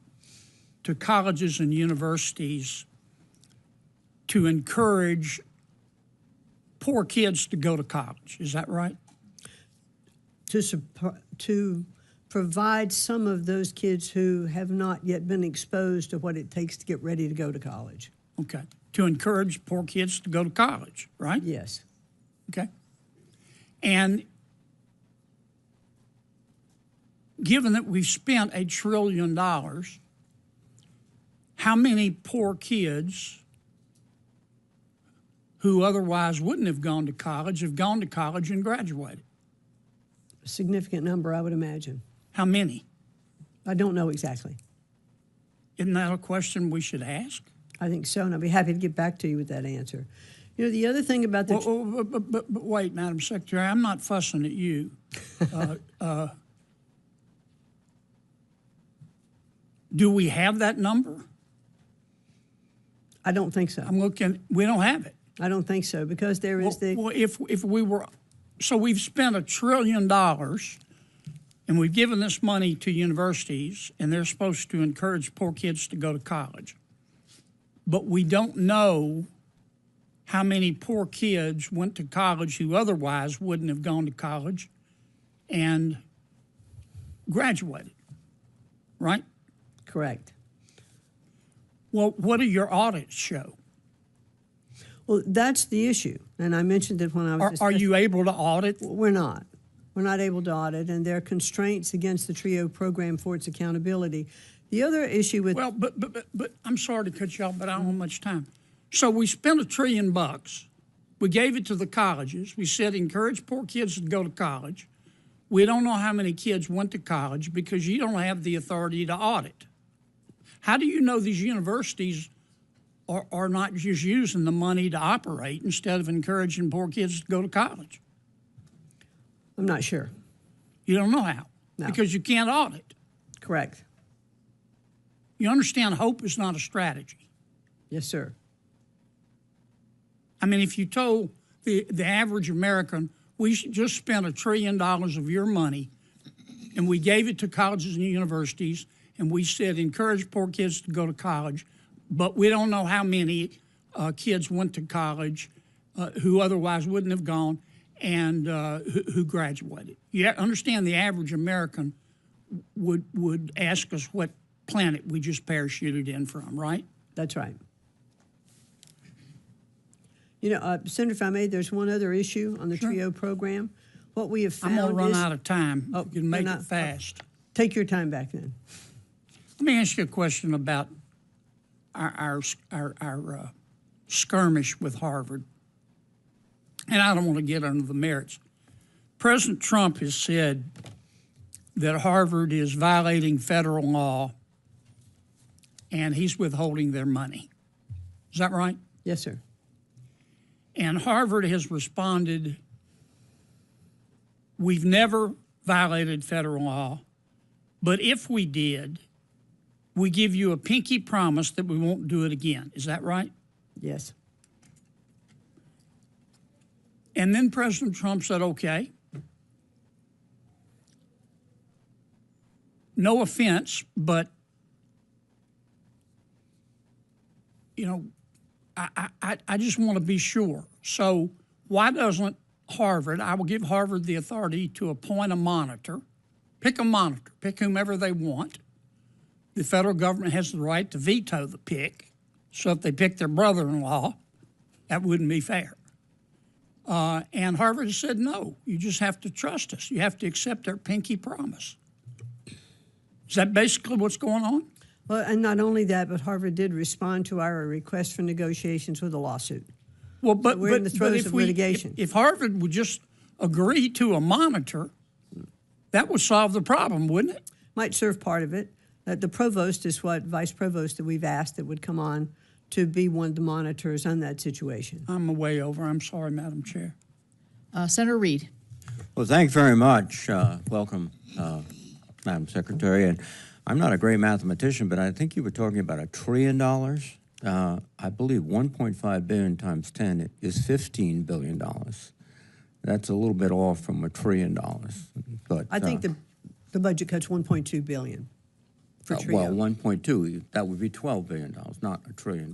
to colleges and universities to encourage poor kids to go to college. Is that right? To provide some of those kids who have not yet been exposed to what it takes to get ready to go to college. Okay. To encourage poor kids to go to college, right? Yes. Okay. And given that we've spent $1 trillion, how many poor kids who otherwise wouldn't have gone to college have gone to college and graduated? A significant number, I would imagine. How many? I don't know exactly. Isn't that a question we should ask? I think so, and I'll be happy to get back to you with that answer. You know, the other thing about the... But wait, Madam Secretary, I'm not fussing at you. Do we have that number? I don't think so. I'm looking, we don't have it. I don't think so, because there is Well, if we were, so we've spent $1 trillion and we've given this money to universities and they're supposed to encourage poor kids to go to college. But we don't know how many poor kids went to college who otherwise wouldn't have gone to college and graduated, right? correct. Well, what do your audits show? Well, that's the issue, and I mentioned it when I was Are you able to audit? We're not. We're not able to audit, and there are constraints against the TRIO program for its accountability. The other issue with... Well, but I'm sorry to cut you off, but I don't have much time. So we spent $1 trillion. We gave it to the colleges. We said encourage poor kids to go to college. We don't know how many kids went to college because you don't have the authority to audit. How do you know these universities are not just using the money to operate instead of encouraging poor kids to go to college? I'm not sure. You don't know how? No. Because you can't audit. Correct. You understand hope is not a strategy. Yes, sir. I mean, if you told the average American, we just spent $1 trillion of your money and we gave it to colleges and universities and we said encourage poor kids to go to college, but we don't know how many kids went to college who otherwise wouldn't have gone and who graduated. You understand the average American would ask us what planet we just parachuted in from, right? That's right. You know, Senator, if I may, there's one other issue on the Sure. TRIO program. what we have I'm found gonna run is... out of time. Oh, You can make you're it not- fast. Take your time back then. Let me ask you a question about our skirmish with Harvard. And I don't want to get into the merits. President Trump has said that Harvard is violating federal law and he's withholding their money. Is that right? Yes, sir. And Harvard has responded, we've never violated federal law, but if we did, we give you a pinky promise that we won't do it again. Is that right? Yes. And then President Trump said, okay, no offense, but, you know, I just want to be sure. So why doesn't Harvard, I will give Harvard the authority to appoint a monitor, pick whomever they want. The federal government has the right to veto the pick. So if they pick their brother-in-law, that wouldn't be fair. And Harvard said, no, you just have to trust us. You have to accept our pinky promise. Is that basically what's going on? Well, and not only that, but Harvard did respond to our request for negotiations with a lawsuit. Well, but we're in the throes if of litigation. If Harvard would just agree to a monitor, that would solve the problem, wouldn't it? Might serve part of it. The provost is what vice provost that we've asked that would come on to be one of the monitors on that situation. I'm way over. I'm sorry, Madam Chair. Senator Reed. Well, thanks very much. Welcome, Madam Secretary. And I'm not a great mathematician, but I think you were talking about $1 trillion. I believe 1.5 billion times 10 is $15 billion. That's a little bit off from $1 trillion. But I think the budget cuts $1.2 billion for TRIO. well, 1.2, that would be $12 billion, not $1 trillion.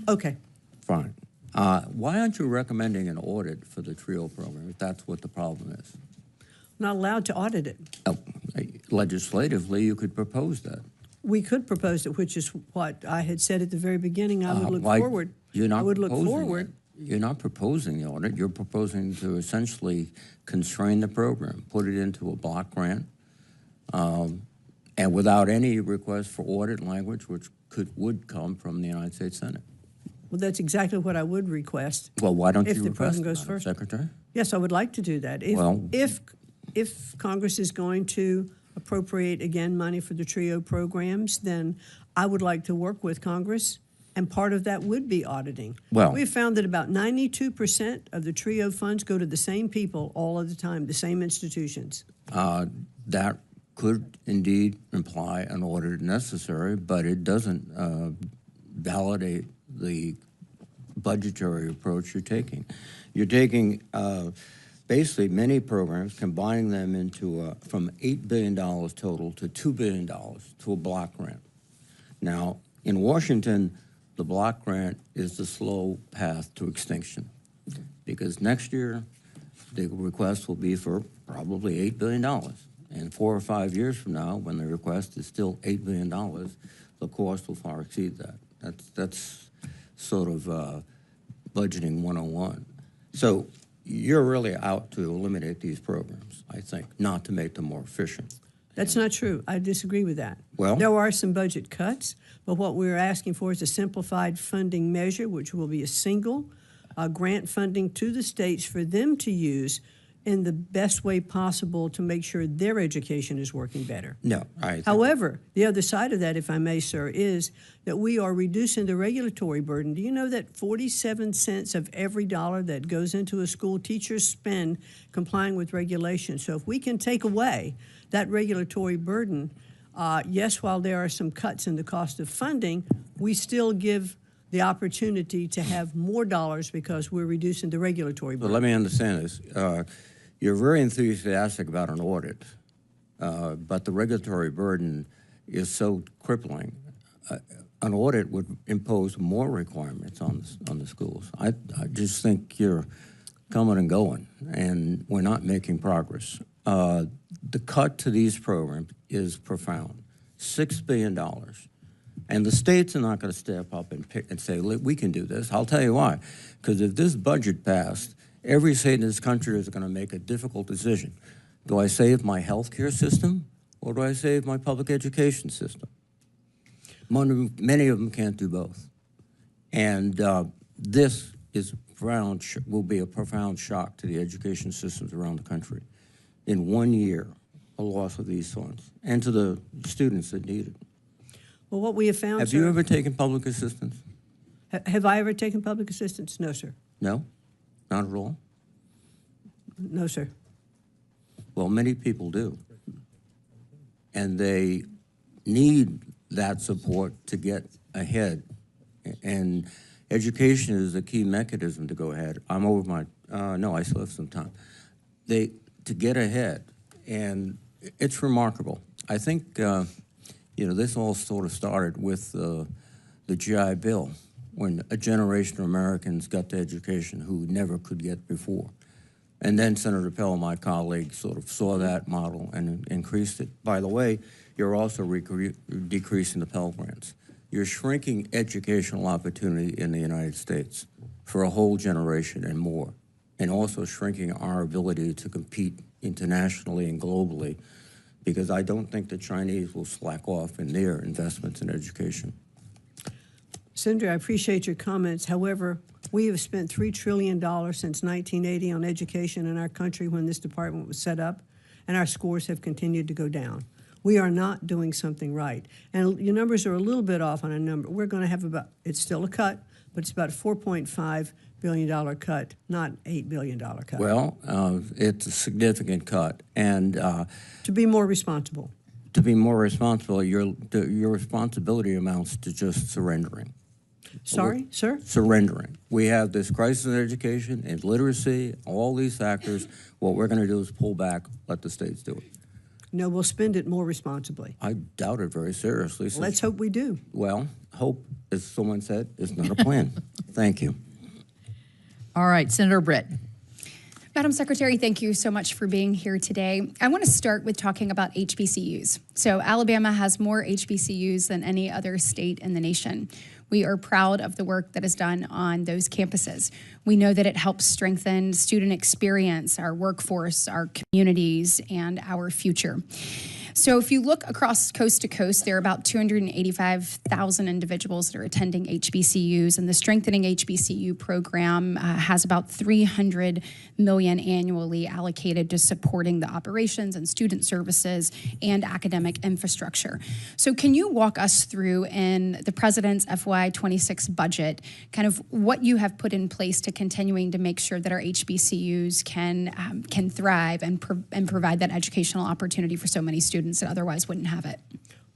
Okay. Fine. Why aren't you recommending an audit for the TRIO program if that's what the problem is? Not allowed to audit it. Oh, legislatively, you could propose that. We could propose it, which is what I had said at the very beginning. I would look forward. You're not I would look proposing forward. it. You're not proposing the audit. You're proposing to essentially constrain the program, put it into a block grant, and without any request for audit language, which would come from the United States Senate. Well, that's exactly what I would request. Well, why don't If you the request president it, goes Madam first. Secretary? Yes, I would like to do that. If Congress is going to appropriate, again, money for the TRIO programs, then I would like to work with Congress, and part of that would be auditing. Well- We've found that about 92% of the TRIO funds go to the same people all of the time, the same institutions. That could indeed imply an audit necessary, but it doesn't validate the budgetary approach you're taking. You're taking basically many programs, combining them into from $8 billion total to $2 billion to a block grant. Now, in Washington, the block grant is the slow path to extinction because next year the request will be for probably $8 billion. And 4 or 5 years from now, when the request is still $8 billion, the cost will far exceed that. That's sort of budgeting 101. So you're really out to eliminate these programs, I think, not to make them more efficient. That's not true. I disagree with that. Well- there are some budget cuts, but what we're asking for is a simplified funding measure, which will be a single grant funding to the states for them to use in the best way possible to make sure their education is working better. No, I think However, the other side of that, if I may, sir, is that we are reducing the regulatory burden. Do you know that 47 cents of every dollar that goes into a school, teachers spend complying with regulations? So if we can take away that regulatory burden, yes, while there are some cuts in the cost of funding, we still give the opportunity to have more dollars because we're reducing the regulatory But burden. let me understand this. You're very enthusiastic about an audit, but the regulatory burden is so crippling. An audit would impose more requirements on the schools. I just think you're coming and going, and we're not making progress. The cut to these programs is profound, $6 billion. And the states are not going to step up and say, we can do this. I'll tell you why. Because if this budget passed Every state in this country is going to make a difficult decision. Do I save my health care system or do I save my public education system? Many of them can't do both. And this is will be a profound shock to the education systems around the country. In 1 year, a loss of these funds, and to the students that need it. Well, what we have found, Have sir, you ever taken public assistance? have I ever taken public assistance? No, sir. No? Not at all? No, sir. Well, many people do. And they need that support to get ahead. And education is a key mechanism to go ahead. I'm over my, no, I still have some time. To get ahead, and it's remarkable. I think, this all sort of started with the GI Bill, when a generation of Americans got to education who never could get before. And then Senator Pell, my colleague, sort of saw that model and increased it. By the way, you're also decreasing the Pell Grants. You're shrinking educational opportunity in the United States for a whole generation and more, and also shrinking our ability to compete internationally and globally, because I don't think the Chinese will slack off in their investments in education. Senator, I appreciate your comments. However, we have spent $3 trillion since 1980 on education in our country when this department was set up, and our scores have continued to go down. We are not doing something right. And your numbers are a little bit off on a number. We're going to have it's still a cut, but it's about a $4.5 billion cut, not $8 billion cut. Well, it's a significant cut. And to be more responsible. To be more responsible, your responsibility amounts to just surrendering. Sorry, sir? Surrendering. We have this crisis in education, in literacy, all these factors. What we're going to do is pull back, let the states do it. No, we'll spend it more responsibly. I doubt it very seriously. Let's hope we do. Well, hope, as someone said, is not a plan. Thank you. All right, Senator Britt. Madam Secretary, thank you so much for being here today. I want to start with talking about HBCUs. So Alabama has more HBCUs than any other state in the nation. We are proud of the work that is done on those campuses. We know that it helps strengthen student experience, our workforce, our communities, and our future. So if you look across coast to coast, there are about 285,000 individuals that are attending HBCUs, and the Strengthening HBCU program has about $300 million annually allocated to supporting the operations and student services and academic infrastructure. So can you walk us through in the President's FY26 budget kind of what you have put in place to continuing to make sure that our HBCUs can thrive and provide that educational opportunity for so many students that otherwise wouldn't have it?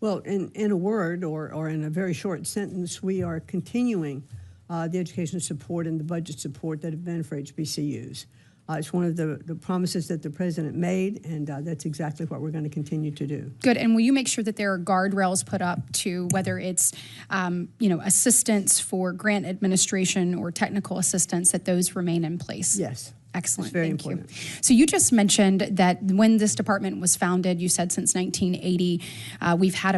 Well, in a word or in a very short sentence, we are continuing the education support and the budget support that have been for HBCUs. It's one of the promises that the President made, and that's exactly what we're going to continue to do. Good. And will you make sure that there are guardrails put up to whether it's, assistance for grant administration or technical assistance, that those remain in place? Yes. Excellent. It's very Thank important. you. So you just mentioned that when this department was founded, you said since 1980, we've spent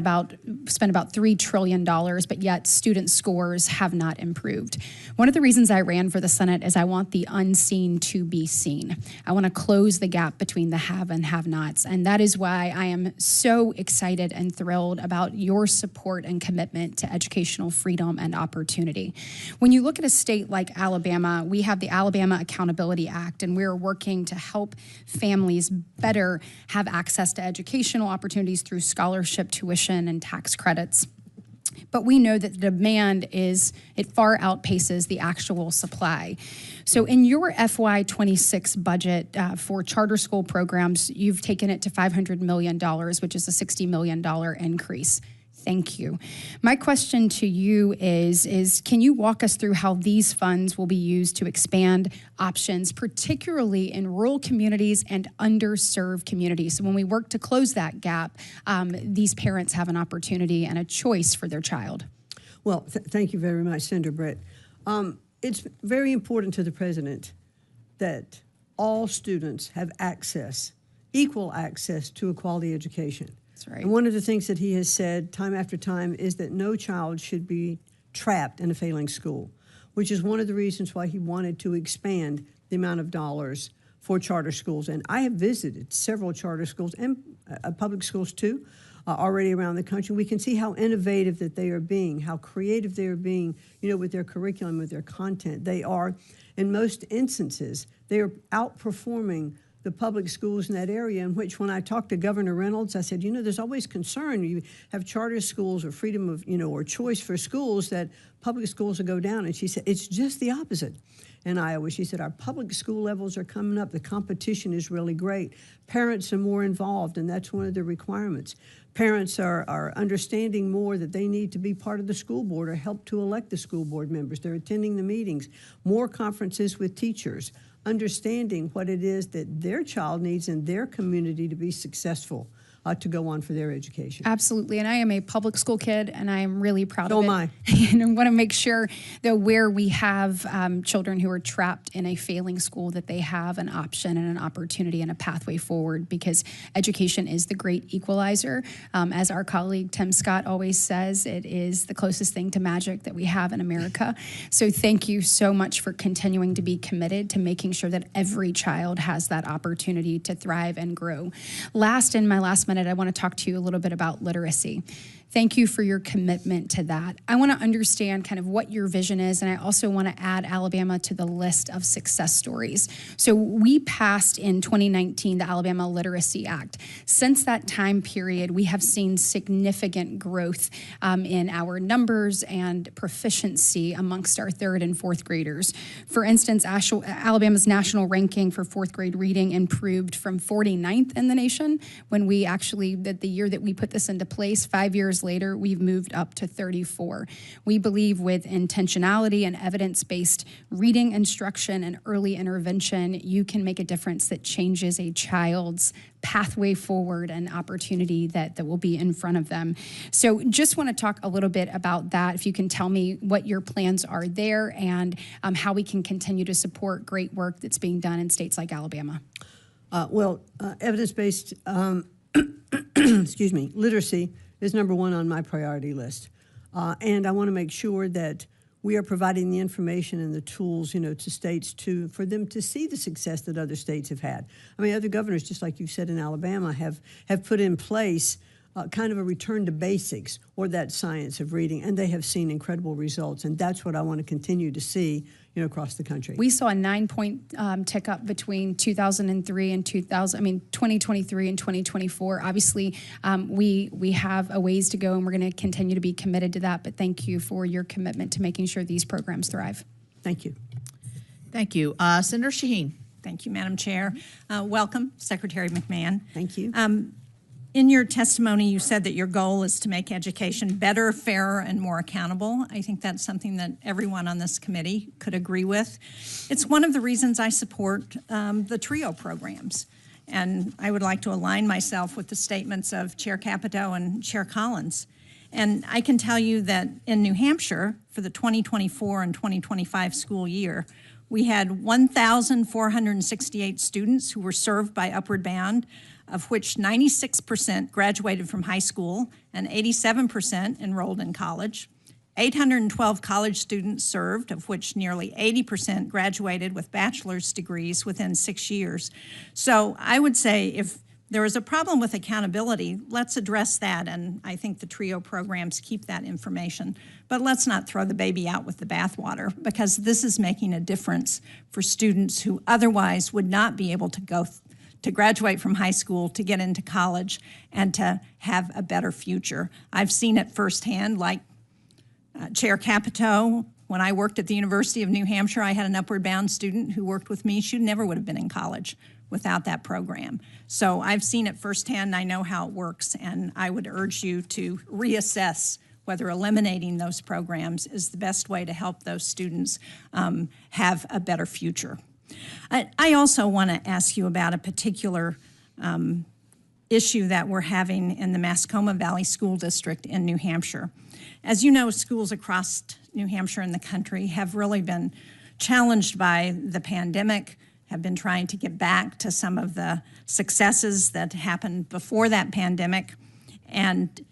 about $3 trillion, but yet student scores have not improved. One of the reasons I ran for the Senate is I want the unseen to be seen. I want to close the gap between the have and have-nots, and that is why I am so excited and thrilled about your support and commitment to educational freedom and opportunity. When you look at a state like Alabama, we have the Alabama Accountability Act, and we're working to help families better have access to educational opportunities through scholarship, tuition, and tax credits. But we know that the demand it far outpaces the actual supply. So in your FY26 budget for charter school programs, you've taken it to $500 million, which is a $60 million increase. Thank you. My question to you is can you walk us through how these funds will be used to expand options, particularly in rural communities and underserved communities? So when we work to close that gap, these parents have an opportunity and a choice for their child. Well, thank you very much, Senator Britt. It's very important to the President that all students have equal access to a quality education. That's right. And one of the things that he has said time after time is that no child should be trapped in a failing school, which is one of the reasons why he wanted to expand the amount of dollars for charter schools. And I have visited several charter schools and public schools too, already around the country. We can see how innovative that they are being, how creative they are being, with their curriculum, with their content. They are, in most instances, they are outperforming the public schools in that area, in which when I talked to Governor Reynolds, I said, there's always concern. You have charter schools or freedom of, or choice for schools, that public schools will go down. And she said, it's just the opposite in Iowa. She said, our public school levels are coming up. The competition is really great. Parents are more involved, and that's one of the requirements. Parents are understanding more that they need to be part of the school board or help to elect the school board members. They're attending the meetings, more conferences with teachers, understanding what it is that their child needs in their community to be successful, to go on for their education. Absolutely, and I am a public school kid, and I am really proud So of it. am I. And I want to make sure that where we have children who are trapped in a failing school, that they have an option and an opportunity and a pathway forward, because education is the great equalizer. As our colleague Tim Scott always says, it is the closest thing to magic that we have in America. So thank you so much for continuing to be committed to making sure that every child has that opportunity to thrive and grow. In my last minute, I want to talk to you a little bit about literacy. Thank you for your commitment to that. I want to understand kind of what your vision is, and I also want to add Alabama to the list of success stories. So we passed in 2019 the Alabama Literacy Act. Since that time period, we have seen significant growth in our numbers and proficiency amongst our third and fourth graders. For instance, Alabama's national ranking for fourth grade reading improved from 49th in the nation when we actually, the year that we put this into place, 5 years later, we've moved up to 34. We believe with intentionality and evidence-based reading instruction and early intervention, you can make a difference that changes a child's pathway forward and opportunity that will be in front of them. So just want to talk a little bit about that. If you can tell me what your plans are there and how we can continue to support great work that's being done in states like Alabama. Evidence-based literacy is number one on my priority list. And I want to make sure that we are providing the information and the tools, to states for them to see the success that other states have had. I mean, other governors, just like you said in Alabama, have put in place kind of a return to basics, or that science of reading, and they have seen incredible results. And that's what I want to continue to see, across the country. We saw a 9-point tick up between 2003 and 2023 and 2024. Obviously, we have a ways to go, and we're going to continue to be committed to that. But thank you for your commitment to making sure these programs thrive. Thank you. Thank you. Senator Shaheen. Thank you, Madam Chair. Welcome, Secretary McMahon. Thank you. In your testimony, you said that your goal is to make education better, fairer, and more accountable. I think that's something that everyone on this committee could agree with. It's one of the reasons I support the TRIO programs. And I would like to align myself with the statements of Chair Capito and Chair Collins. And I can tell you that in New Hampshire, for the 2024 and 2025 school year, we had 1,468 students who were served by Upward Bound, of which 96% graduated from high school and 87% enrolled in college. 812 college students served, of which nearly 80% graduated with bachelor's degrees within 6 years. So I would say if there is a problem with accountability, let's address that, and I think the TRIO programs keep that information. But let's not throw the baby out with the bathwater, because this is making a difference for students who otherwise would not be able to to graduate from high school, to get into college, and to have a better future. I've seen it firsthand, like Chair Capito. When I worked at the University of New Hampshire, I had an Upward Bound student who worked with me. She never would have been in college without that program. So I've seen it firsthand, and I know how it works, and I would urge you to reassess whether eliminating those programs is the best way to help those students have a better future. I also want to ask you about a particular issue that we're having in the Mascoma Valley School District in New Hampshire. As you know, schools across New Hampshire and the country have really been challenged by the pandemic, have been trying to get back to some of the successes that happened before that pandemic. And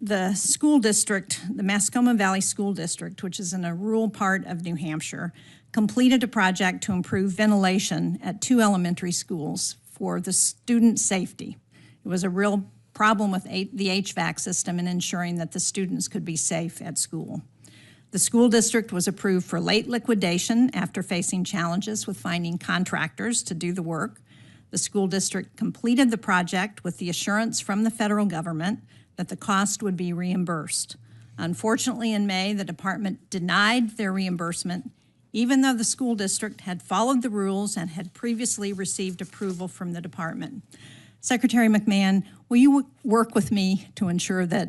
the school district, the Mascoma Valley School District, which is in a rural part of New Hampshire, completed a project to improve ventilation at 2 elementary schools for the student safety. It was a real problem with the HVAC system and ensuring that the students could be safe at school. The school district was approved for late liquidation after facing challenges with finding contractors to do the work. The school district completed the project with the assurance from the federal government that the cost would be reimbursed. Unfortunately, in May, the department denied their reimbursement, even though the school district had followed the rules and had previously received approval from the department. Secretary McMahon, will you work with me to ensure that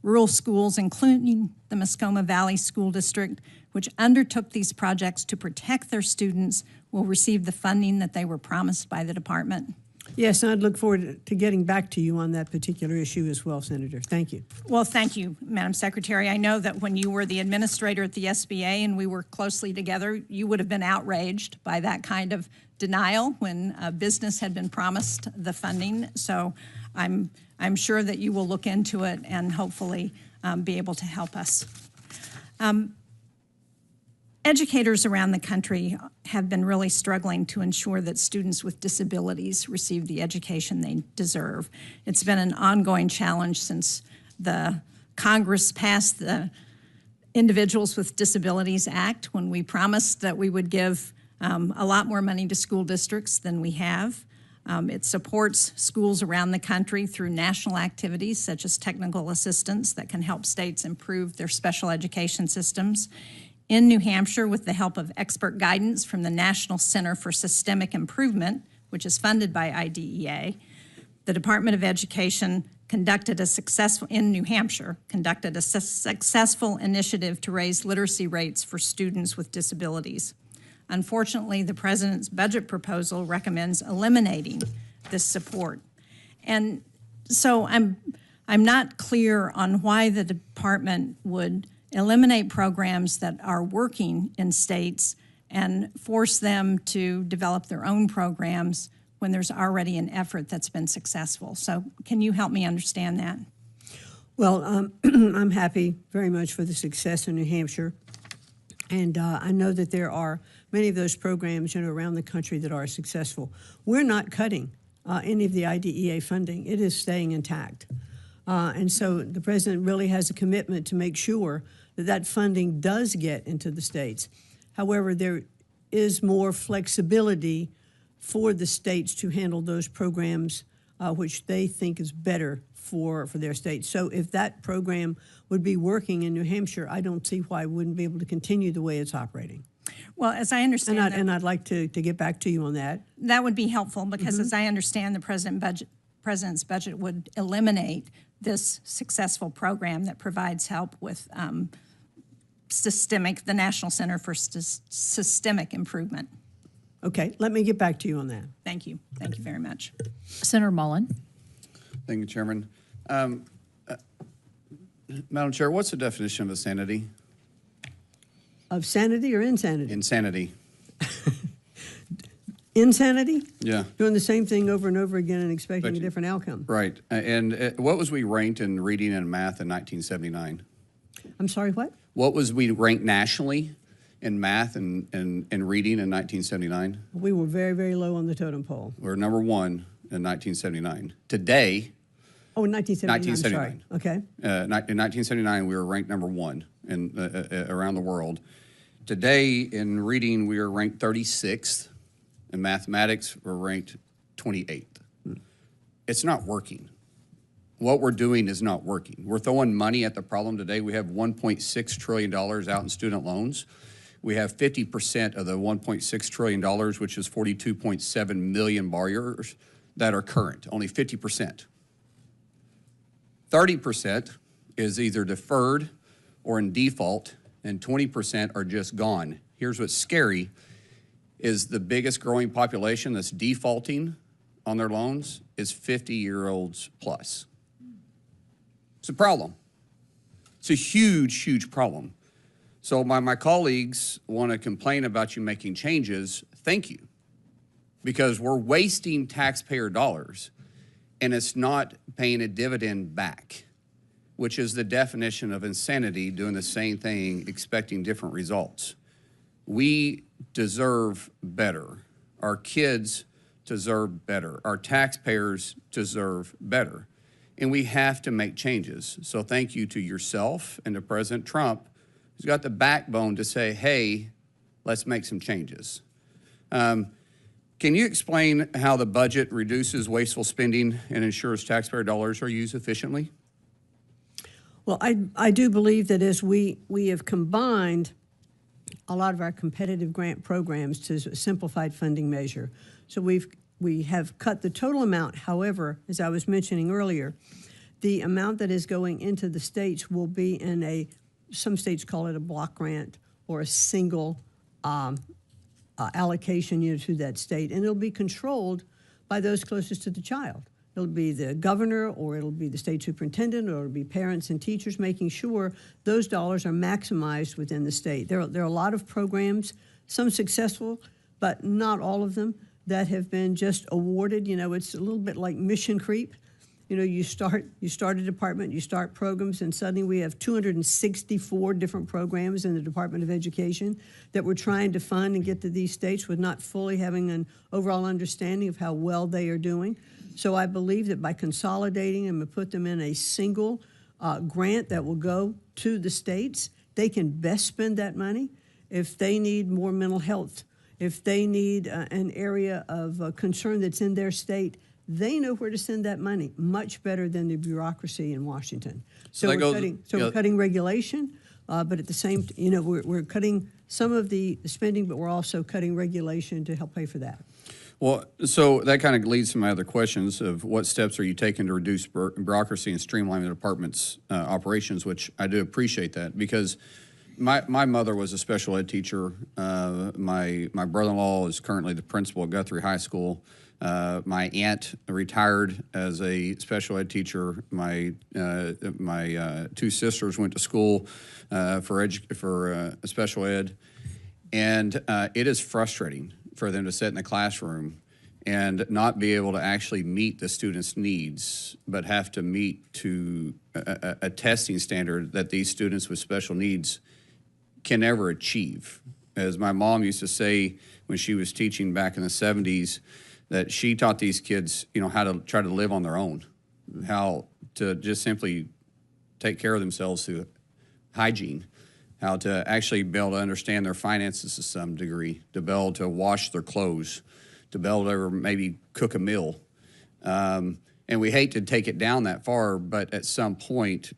rural schools, including the Mascoma Valley School District, which undertook these projects to protect their students, will receive the funding that they were promised by the department? Yes, and I'd look forward to getting back to you on that particular issue as well, Senator. Thank you. Well, thank you, Madam Secretary. I know that when you were the administrator at the SBA and we worked closely together, you would have been outraged by that kind of denial when a business had been promised the funding. So I'm sure that you will look into it and hopefully be able to help us. Educators around the country have been really struggling to ensure that students with disabilities receive the education they deserve. It's been an ongoing challenge since the Congress passed the Individuals with Disabilities Act, when we promised that we would give a lot more money to school districts than we have. It supports schools around the country through national activities such as technical assistance that can help states improve their special education systems. In New Hampshire, with the help of expert guidance from the National Center for Systemic Improvement, which is funded by IDEA, the Department of Education conducted a successful initiative to raise literacy rates for students with disabilities. Unfortunately, the President's budget proposal recommends eliminating this support. And so I'm not clear on why the department would eliminate programs that are working in states and force them to develop their own programs when there's already an effort that's been successful. So can you help me understand that? Well, I'm happy very much for the success in New Hampshire. And I know that there are many of those programs around the country that are successful. We're not cutting any of the IDEA funding. It is staying intact. And so the president really has a commitment to make sure that that funding does get into the states. However, there is more flexibility for the states to handle those programs which they think is better for their state. So if that program would be working in New Hampshire, I don't see why it wouldn't be able to continue the way it's operating. Well, as I understand and I'd like to get back to you on that. That would be helpful because as I understand the president's budget would eliminate this successful program that provides help with the National Center for Systemic Improvement. Okay, let me get back to you on that. Thank you. Thank you very much. Senator Mullen. Thank you, Chairman. Madam Chair, what's the definition of insanity? Of sanity or insanity? Insanity. Insanity? Yeah. Doing the same thing over and over again and expecting a different outcome. Right. And what was we ranked in reading and math in 1979? I'm sorry, what? What was we ranked nationally in math and reading in 1979? We were very, very low on the totem pole. We were number one in 1979. Today... Oh, in 1979, 1979. I'm sorry. Okay. In 1979, we were ranked number one around the world. Today, in reading, we are ranked 36th. In mathematics, we're ranked 28th. It's not working. What we're doing is not working. We're throwing money at the problem today. We have $1.6 trillion out in student loans. We have 50% of the $1.6 trillion, which is 42.7 million borrowers, that are current, only 50%. 30% is either deferred or in default, and 20% are just gone. Here's what's scary, is the biggest growing population that's defaulting on their loans is 50-year-olds plus. It's a problem. It's a huge, huge problem. So my colleagues want to complain about you making changes. Thank you. Because we're wasting taxpayer dollars and it's not paying a dividend back. which is the definition of insanity, doing the same thing, expecting different results. We deserve better. Our kids deserve better. Our taxpayers deserve better. And we have to make changes. So thank you to yourself and to President Trump, who's got the backbone to say, hey, let's make some changes. Can you explain how the budget reduces wasteful spending and ensures taxpayer dollars are used efficiently? Well, I do believe that as we have combined a lot of our competitive grant programs to a simplified funding measure. So we have cut the total amount. However, as I was mentioning earlier, the amount that is going into the states will be in some states call it a block grant or a single allocation to that state, and it'll be controlled by those closest to the child. It'll be the governor, or it'll be the state superintendent, or it'll be parents and teachers making sure those dollars are maximized within the state. There are a lot of programs, some successful, but not all of them, that have been just awarded. It's a little bit like mission creep. You start a department, you start programs, and suddenly we have 264 different programs in the Department of Education that we're trying to fund and get to these states with not fully having an overall understanding of how well they are doing. So I believe that by consolidating them and put them in a single grant that will go to the states, they can best spend that money. If they need more mental health, if they need an area of concern that's in their state, they know where to send that money much better than the bureaucracy in Washington. So we're cutting regulation, but at the same, we're cutting some of the spending, but we're also cutting regulation to help pay for that. Well, so that kind of leads to my other questions of what steps are you taking to reduce bureaucracy and streamline the department's operations, which I do appreciate that, because my mother was a special ed teacher. My brother-in-law is currently the principal at Guthrie High School. My aunt retired as a special ed teacher. My two sisters went to school for special ed, and it is frustrating for them to sit in the classroom and not be able to actually meet the students' needs, but have to meet to a testing standard that these students with special needs can never achieve. As my mom used to say when she was teaching back in the 70s, that she taught these kids, how to try to live on their own, how to just simply take care of themselves through hygiene, how to actually be able to understand their finances to some degree, to be able to wash their clothes, to be able to maybe cook a meal. And we hate to take it down that far, but at some point,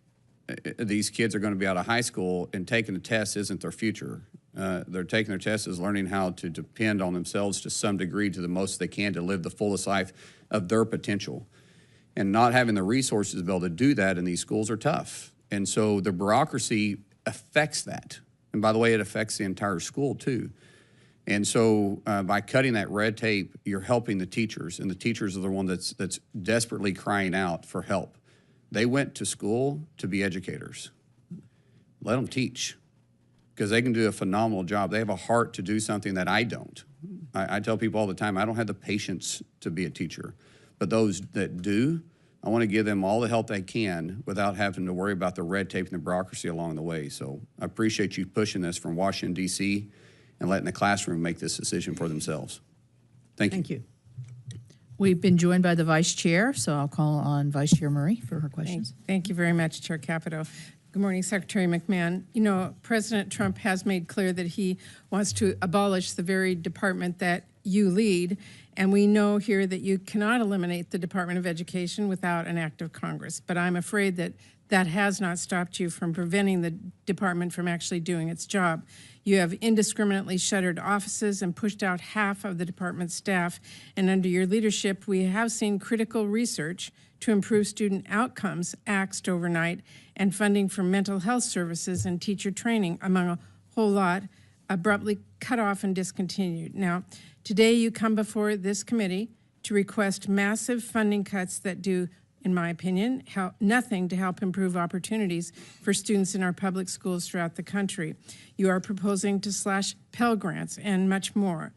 these kids are going to be out of high school, and taking the test isn't their future. They're taking their tests as learning how to depend on themselves to some degree, to the most they can, to live the fullest life of their potential. And not having the resources to be able to do that in these schools are tough. And so the bureaucracy affects that. And by the way, it affects the entire school too. And so by cutting that red tape, you're helping the teachers, and the teachers are the one that's desperately crying out for help. They went to school to be educators. Let them teach, because they can do a phenomenal job. They have a heart to do something that I don't. I tell people all the time, I don't have the patience to be a teacher. But those that do, I want to give them all the help they can without having to worry about the red tape and the bureaucracy along the way. So I appreciate you pushing this from Washington, D.C., and letting the classroom make this decision for themselves. Thank you. Thank you. We've been joined by the Vice Chair, so I'll call on Vice Chair Murray for her questions. Thank you very much, Chair Capito. Good morning, Secretary McMahon. President Trump has made clear that he wants to abolish the very department that you lead, and we know here that you cannot eliminate the Department of Education without an act of Congress. But I'm afraid that that has not stopped you from preventing the department from actually doing its job. You have indiscriminately shuttered offices and pushed out half of the department's staff, and under your leadership, we have seen critical research to improve student outcomes axed overnight, and funding for mental health services and teacher training, among a whole lot, abruptly cut off and discontinued. Now, today you come before this committee to request massive funding cuts that do, in my opinion, nothing to help improve opportunities for students in our public schools throughout the country. You are proposing to slash Pell Grants and much more.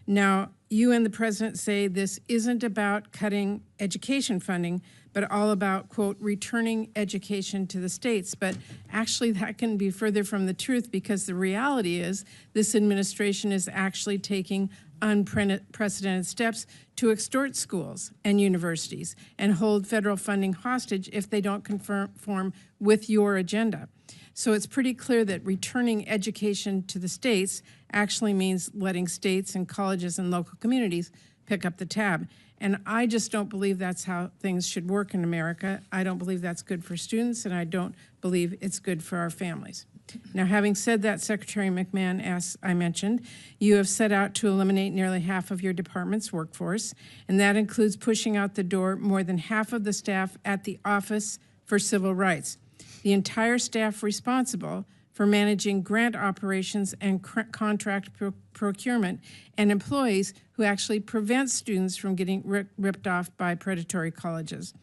Now, you and the president say this isn't about cutting education funding, but all about, quote, returning education to the states. But actually, that can be further from the truth, because the reality is this administration is actually taking unprecedented steps to extort schools and universities and hold federal funding hostage if they don't conform with your agenda. So it's pretty clear that returning education to the states actually means letting states and colleges and local communities pick up the tab. And I just don't believe that's how things should work in America. I don't believe that's good for students, and I don't believe it's good for our families. Now, having said that, Secretary McMahon, as I mentioned, you have set out to eliminate nearly half of your department's workforce, and that includes pushing out the door more than half of the staff at the Office for Civil Rights. The entire staff responsible for managing grant operations and contract procurement, and employees who actually prevent students from getting ripped off by predatory colleges.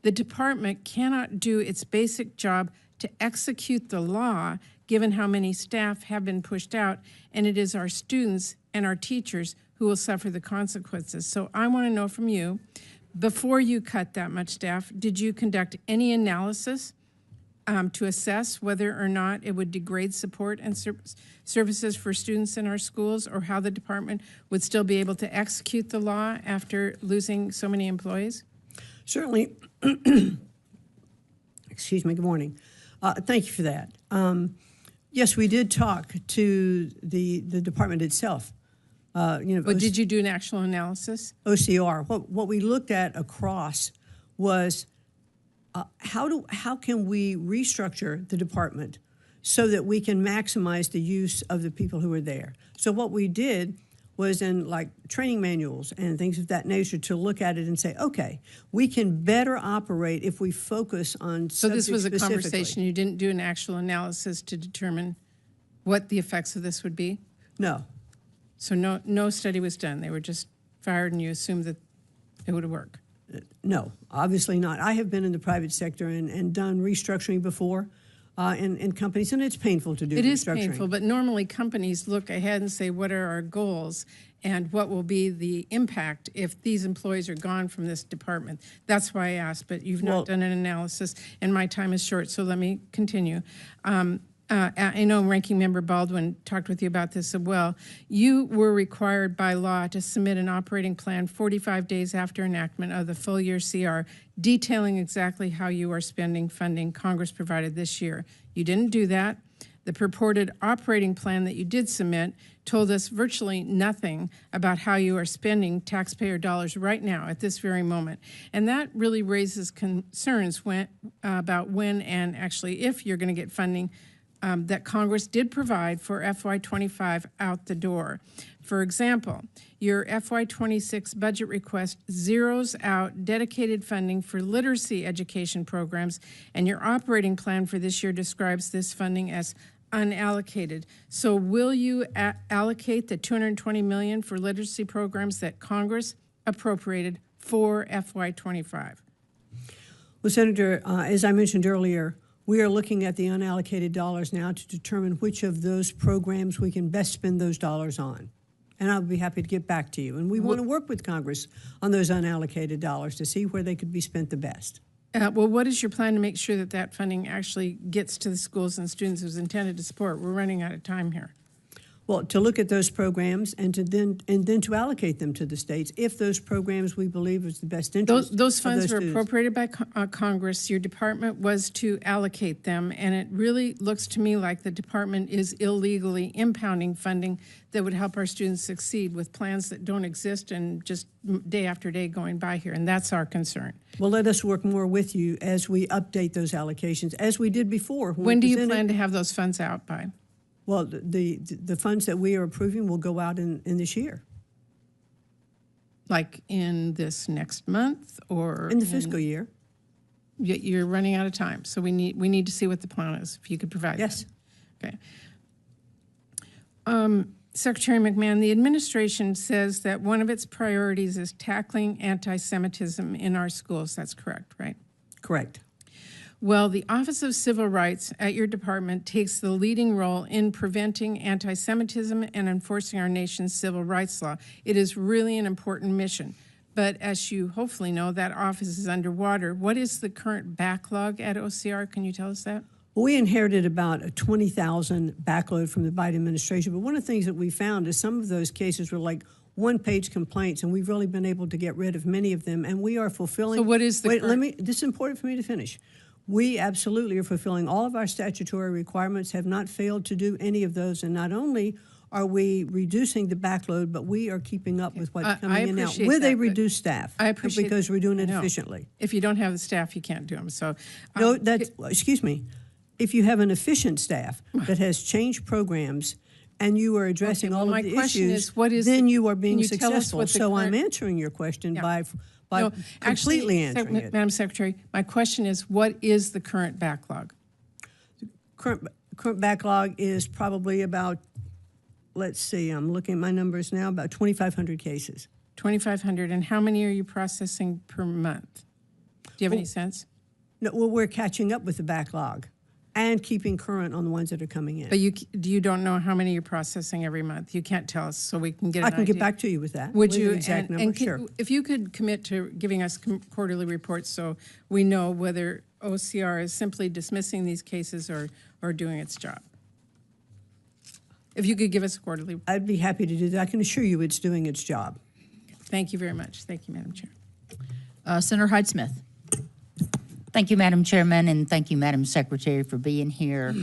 The department cannot do its basic job to execute the law, given how many staff have been pushed out, and it is our students and our teachers who will suffer the consequences. So I want to know from you, before you cut that much staff, did you conduct any analysis to assess whether or not it would degrade support and services for students in our schools, or how the department would still be able to execute the law after losing so many employees? Certainly. Excuse me, good morning. Thank you for that. Yes, we did talk to the department itself. But did you do an actual analysis? OCR. What we looked at across was how can we restructure the department so that we can maximize the use of the people who are there. So what we did was in like training manuals and things of that nature to look at it and say, okay, we can better operate if we focus on So this was a specifically. conversation. You didn't do an actual analysis to determine what the effects of this would be? No. So no study was done. They were just fired, and you assumed that it would work? No, obviously not. I have been in the private sector and done restructuring before in companies, and it's painful to do It is restructuring. painful, but normally companies look ahead and say, what are our goals and what will be the impact if these employees are gone from this department? That's why I asked, but you've not done an analysis, and my time is short, so let me continue. I know Ranking Member Baldwin talked with you about this as well. You were required by law to submit an operating plan 45 days after enactment of the full year CR, detailing exactly how you are spending funding Congress provided this year. You didn't do that. The purported operating plan that you did submit told us virtually nothing about how you are spending taxpayer dollars right now at this very moment. And that really raises concerns about when and actually if you're going to get funding that Congress did provide for FY25 out the door. For example, your FY26 budget request zeroes out dedicated funding for literacy education programs, and your operating plan for this year describes this funding as unallocated. So will you allocate the $220 million for literacy programs that Congress appropriated for FY25? Well, Senator, as I mentioned earlier, we are looking at the unallocated dollars now to determine which of those programs we can best spend those dollars on. And I'll be happy to get back to you. And we want to work with Congress on those unallocated dollars to see where they could be spent the best. Well, what is your plan to make sure that that funding actually gets to the schools and students it was intended to support? We're running out of time here. Well, to look at those programs and then to allocate them to the states if those programs we believe is the best interest. Those funds of those were students. appropriated by Congress. Your department was to allocate them, and it really looks to me like the department is illegally impounding funding that would help our students succeed with plans that don't exist and just day after day going by here, and that's our concern. Well, let us work more with you as we update those allocations, as we did before. When do you plan to have those funds out by? Well, the funds that we are approving will go out in this year. Like in this next month, or In the fiscal year. You're running out of time, so we need to see what the plan is. If you could provide Yes. that. Okay. Secretary McMahon, the administration says that one of its priorities is tackling anti-Semitism in our schools. That's correct, right? Correct. Well, the Office of Civil Rights at your department takes the leading role in preventing anti-Semitism and enforcing our nation's civil rights law. It is really an important mission. But as you hopefully know, that office is underwater. What is the current backlog at OCR? Can you tell us that? Well, we inherited about a 20,000 backload from the Biden administration, but one of the things that we found is some of those cases were like one-page complaints, and we've really been able to get rid of many of them, and we are fulfilling. So what is the this is important for me to finish. We absolutely are fulfilling all of our statutory requirements, have not failed to do any of those, and not only are we reducing the backload, but we are keeping up with what's coming in now with a reduced staff. I appreciate because we're doing it I know. efficiently. If you don't have the staff, you can't do them. So No, that's, excuse me. If you have an efficient staff that has changed programs and you are addressing all of the issues, then you are being successful. So I'm answering your question by completely answering it. Madam Secretary, my question is, what is the current backlog? Current backlog is probably about, let's see, I'm looking at my numbers now, about 2,500 cases. 2,500. And how many are you processing per month? Do you have any sense? No, well, we're catching up with the backlog and keeping current on the ones that are coming in. But you don't know how many you're processing every month. You can't tell us, so we can get an I can idea. get back to you with that. Would with you? an exact number? Sure. If you could commit to giving us quarterly reports so we know whether OCR is simply dismissing these cases or doing its job. If you could give us a quarterly. I'd be happy to do that. I can assure you it's doing its job. Thank you very much. Thank you, Madam Chair. Senator Hyde-Smith. Thank you, Madam Chairman, and thank you, Madam Secretary, for being here.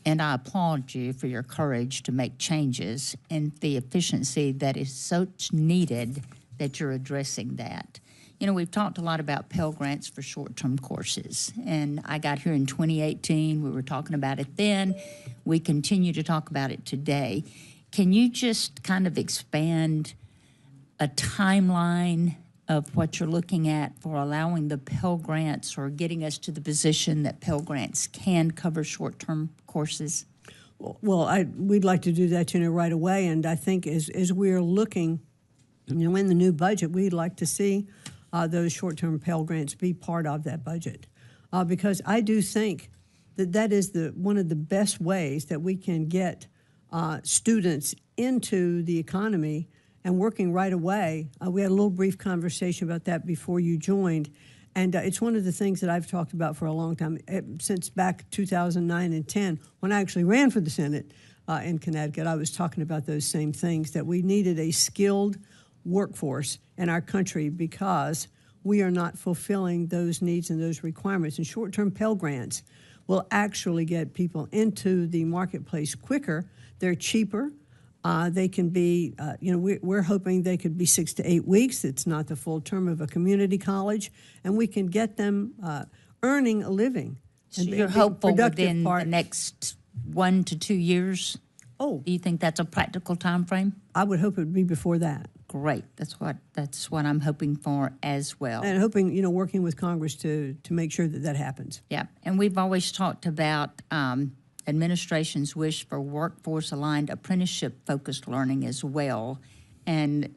And I applaud you for your courage to make changes and the efficiency that is so needed that you're addressing that. You know, we've talked a lot about Pell Grants for short-term courses, and I got here in 2018. We were talking about it then. We continue to talk about it today. Can you just kind of expand a timeline of what you're looking at for allowing the Pell Grants or getting us to the position that Pell Grants can cover short-term courses? Well, we'd like to do that, right away. And I think as we're looking, in the new budget, we'd like to see those short-term Pell Grants be part of that budget. Because I do think that is one of the best ways that we can get students into the economy and working right away. We had a little brief conversation about that before you joined, and it's one of the things that I've talked about for a long time, since back 2009 and 10, when I actually ran for the Senate in Connecticut. I was talking about those same things, that we needed a skilled workforce in our country because we are not fulfilling those needs and those requirements. And short-term Pell Grants will actually get people into the marketplace quicker. They're cheaper. They can be, we're hoping they could be 6 to 8 weeks. It's not the full term of a community college. And we can get them earning a living. So you're hopeful within the next 1 to 2 years? Oh. Do you think that's a practical time frame? I would hope it would be before that. Great. That's what I'm hoping for as well. And hoping, working with Congress to make sure that that happens. Yeah. And we've always talked about administration's wish for workforce-aligned apprenticeship-focused learning as well. And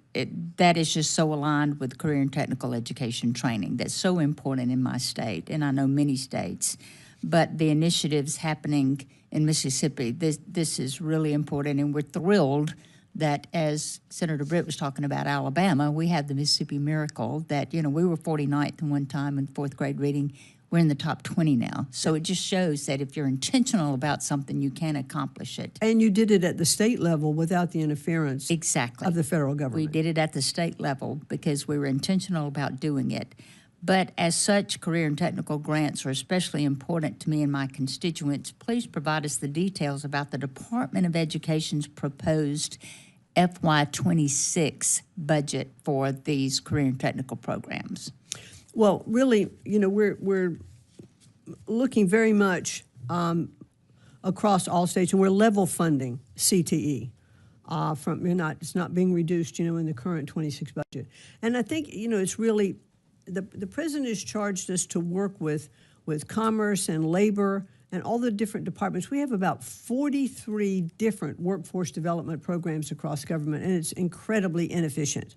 that is just so aligned with career and technical education training. That's so important in my state, and I know many states. But the initiatives happening in Mississippi, this is really important, and we're thrilled that, as Senator Britt was talking about Alabama, we have the Mississippi Miracle that, we were 49th in one time in fourth grade reading. We're in the top 20 now. So it just shows that if you're intentional about something, you can accomplish it. And you did it at the state level without the interference of the federal government. We did it at the state level because we were intentional about doing it. But as such, career and technical grants are especially important to me and my constituents. Please provide us the details about the Department of Education's proposed FY26 budget for these career and technical programs. Well, really, we're looking very much across all states, and we're level funding CTE. It's not being reduced, in the current 26 budget. And I think, it's really the president has charged us to work with commerce and labor and all the different departments. We have about 43 different workforce development programs across government, and it's incredibly inefficient.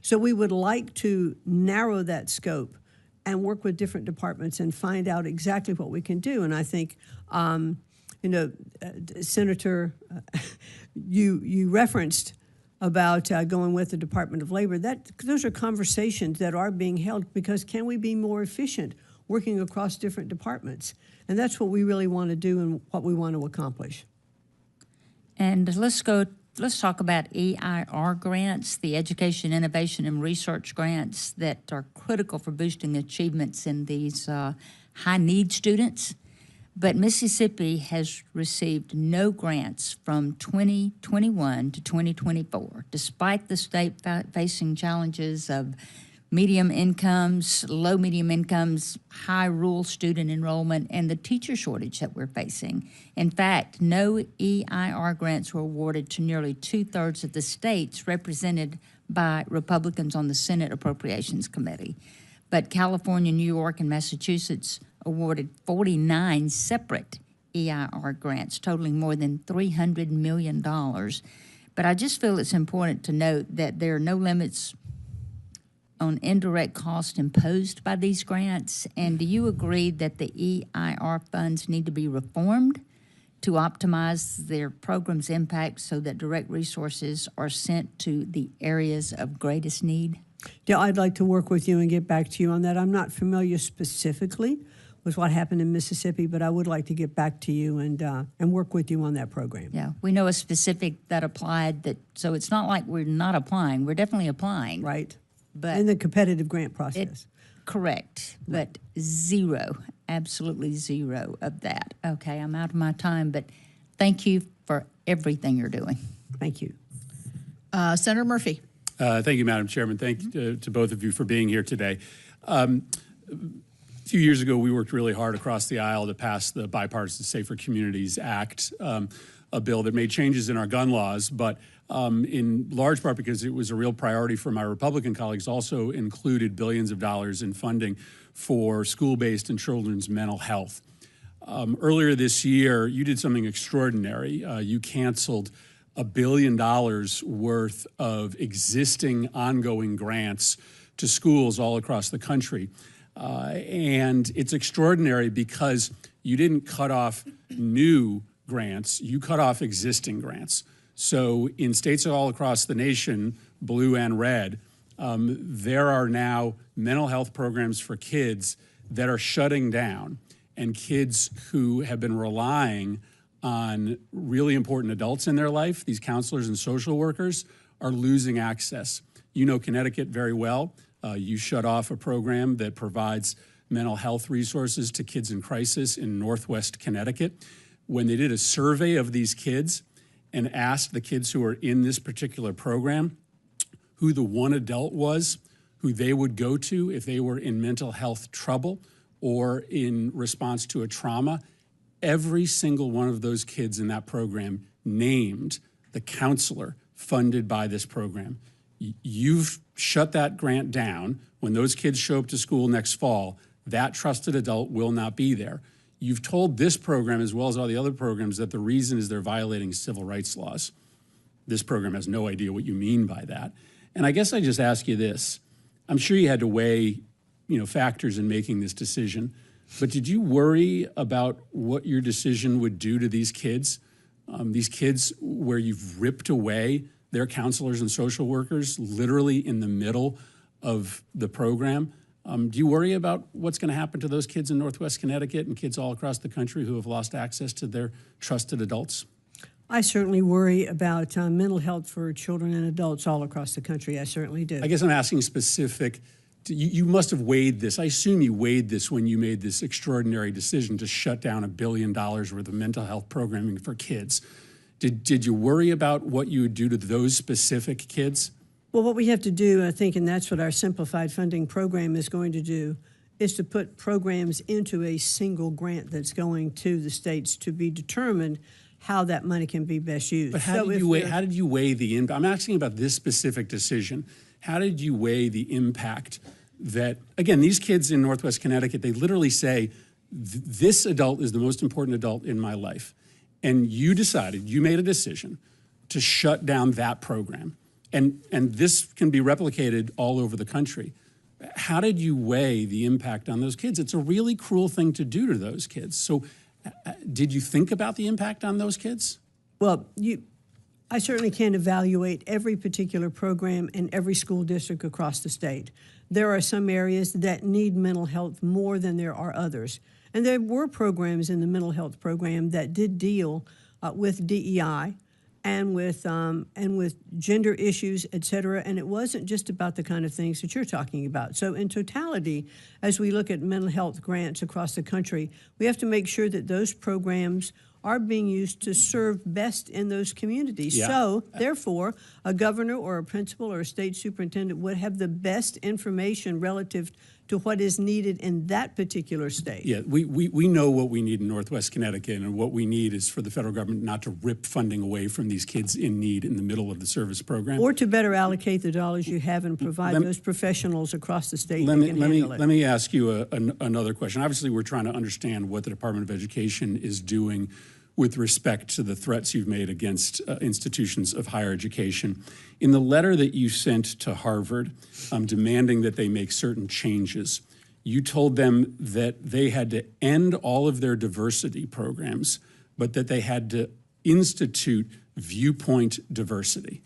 So we would like to narrow that scope and work with different departments and find out exactly what we can do. And I think, Senator, you referenced about going with the Department of Labor. Those are conversations that are being held, because can we be more efficient working across different departments? And that's what we really want to do and what we want to accomplish. And let's talk about EIR grants, the Education, Innovation, and Research grants that are critical for boosting achievements in these high-need students. But Mississippi has received no grants from 2021 to 2024, despite the state facing challenges of medium incomes, low medium incomes, high rural student enrollment, and the teacher shortage that we're facing. In fact, no EIR grants were awarded to nearly 2/3 of the states represented by Republicans on the Senate Appropriations Committee. But California, New York, and Massachusetts awarded 49 separate EIR grants, totaling more than $300 million. But I just feel it's important to note that there are no limits on indirect cost imposed by these grants. And do you agree that the EIR funds need to be reformed to optimize their program's impact so that direct resources are sent to the areas of greatest need? Yeah, I'd like to work with you and get back to you on that. I'm not familiar specifically with what happened in Mississippi, but I would like to get back to you and work with you on that program. Yeah, we know a specific that applied, so it's not like we're not applying. We're definitely applying. Right. But in the competitive grant process. Correct, but zero, absolutely zero of that. Okay, I'm out of my time, but thank you for everything you're doing. Thank you. Senator Murphy. Thank you, Madam Chairman. Thank you to both of you for being here today. A few years ago, we worked really hard across the aisle to pass the Bipartisan Safer Communities Act, a bill that made changes in our gun laws, but in large part because it was a real priority for my Republican colleagues, also included billions of dollars in funding for school-based and children's mental health. Earlier this year, you did something extraordinary. You canceled $1 billion worth of existing ongoing grants to schools all across the country. And it's extraordinary because you didn't cut off new grants, you cut off existing grants. So in states all across the nation, blue and red, there are now mental health programs for kids that are shutting down, and kids who have been relying on really important adults in their life, these counselors and social workers, are losing access. You know Connecticut very well. You shut off a program that provides mental health resources to kids in crisis in Northwest Connecticut. When they did a survey of these kids and asked the kids who are in this particular program who the one adult was who they would go to if they were in mental health trouble or in response to a trauma, every single one of those kids in that program named the counselor funded by this program. You've shut that grant down. When those kids show up to school next fall, that trusted adult will not be there. You've told this program, as well as all the other programs, that the reason is they're violating civil rights laws. This program has no idea what you mean by that. And I guess I just ask you this. I'm sure you had to weigh, factors in making this decision, but did you worry about what your decision would do to these kids where you've ripped away their counselors and social workers literally in the middle of the program? Do you worry about what's going to happen to those kids in Northwest Connecticut and kids all across the country who have lost access to their trusted adults? I certainly worry about mental health for children and adults all across the country. I certainly do. I guess I'm asking specific. You must have weighed this. I assume you weighed this when you made this extraordinary decision to shut down $1 billion worth of mental health programming for kids. Did you worry about what you would do to those specific kids? Well, what we have to do, I think, and that's what our simplified funding program is going to do, is to put programs into a single grant that's going to the states to be determined how that money can be best used. But how did you weigh the impact? I'm asking about this specific decision. How did you weigh the impact that, again, these kids in Northwest Connecticut, they literally say, this adult is the most important adult in my life. And you made a decision to shut down that program. And this can be replicated all over the country. how did you weigh the impact on those kids? It's a really cruel thing to do to those kids. So did you think about the impact on those kids? Well, I certainly can't evaluate every particular program in every school district across the state. There are some areas that need mental health more than there are others. And there were programs in the mental health program that did deal with DEI and with gender issues, et cetera. And it wasn't just about the kind of things that you're talking about. So in totality, as we look at mental health grants across the country, we have to make sure that those programs are being used to serve best in those communities. Yeah. So, therefore, a governor or a principal or a state superintendent would have the best information relative to what is needed in that particular state. Yeah, we know what we need in Northwest Connecticut, and what we need is for the federal government not to rip funding away from these kids in need in the middle of the service program. Or to better allocate the dollars you have and provide those professionals across the state Let that can handle it. me ask you another question. Obviously, we're trying to understand what the Department of Education is doing with respect to the threats you've made against institutions of higher education. In the letter that you sent to Harvard demanding that they make certain changes, you told them that they had to end all of their diversity programs, but that they had to institute viewpoint diversity.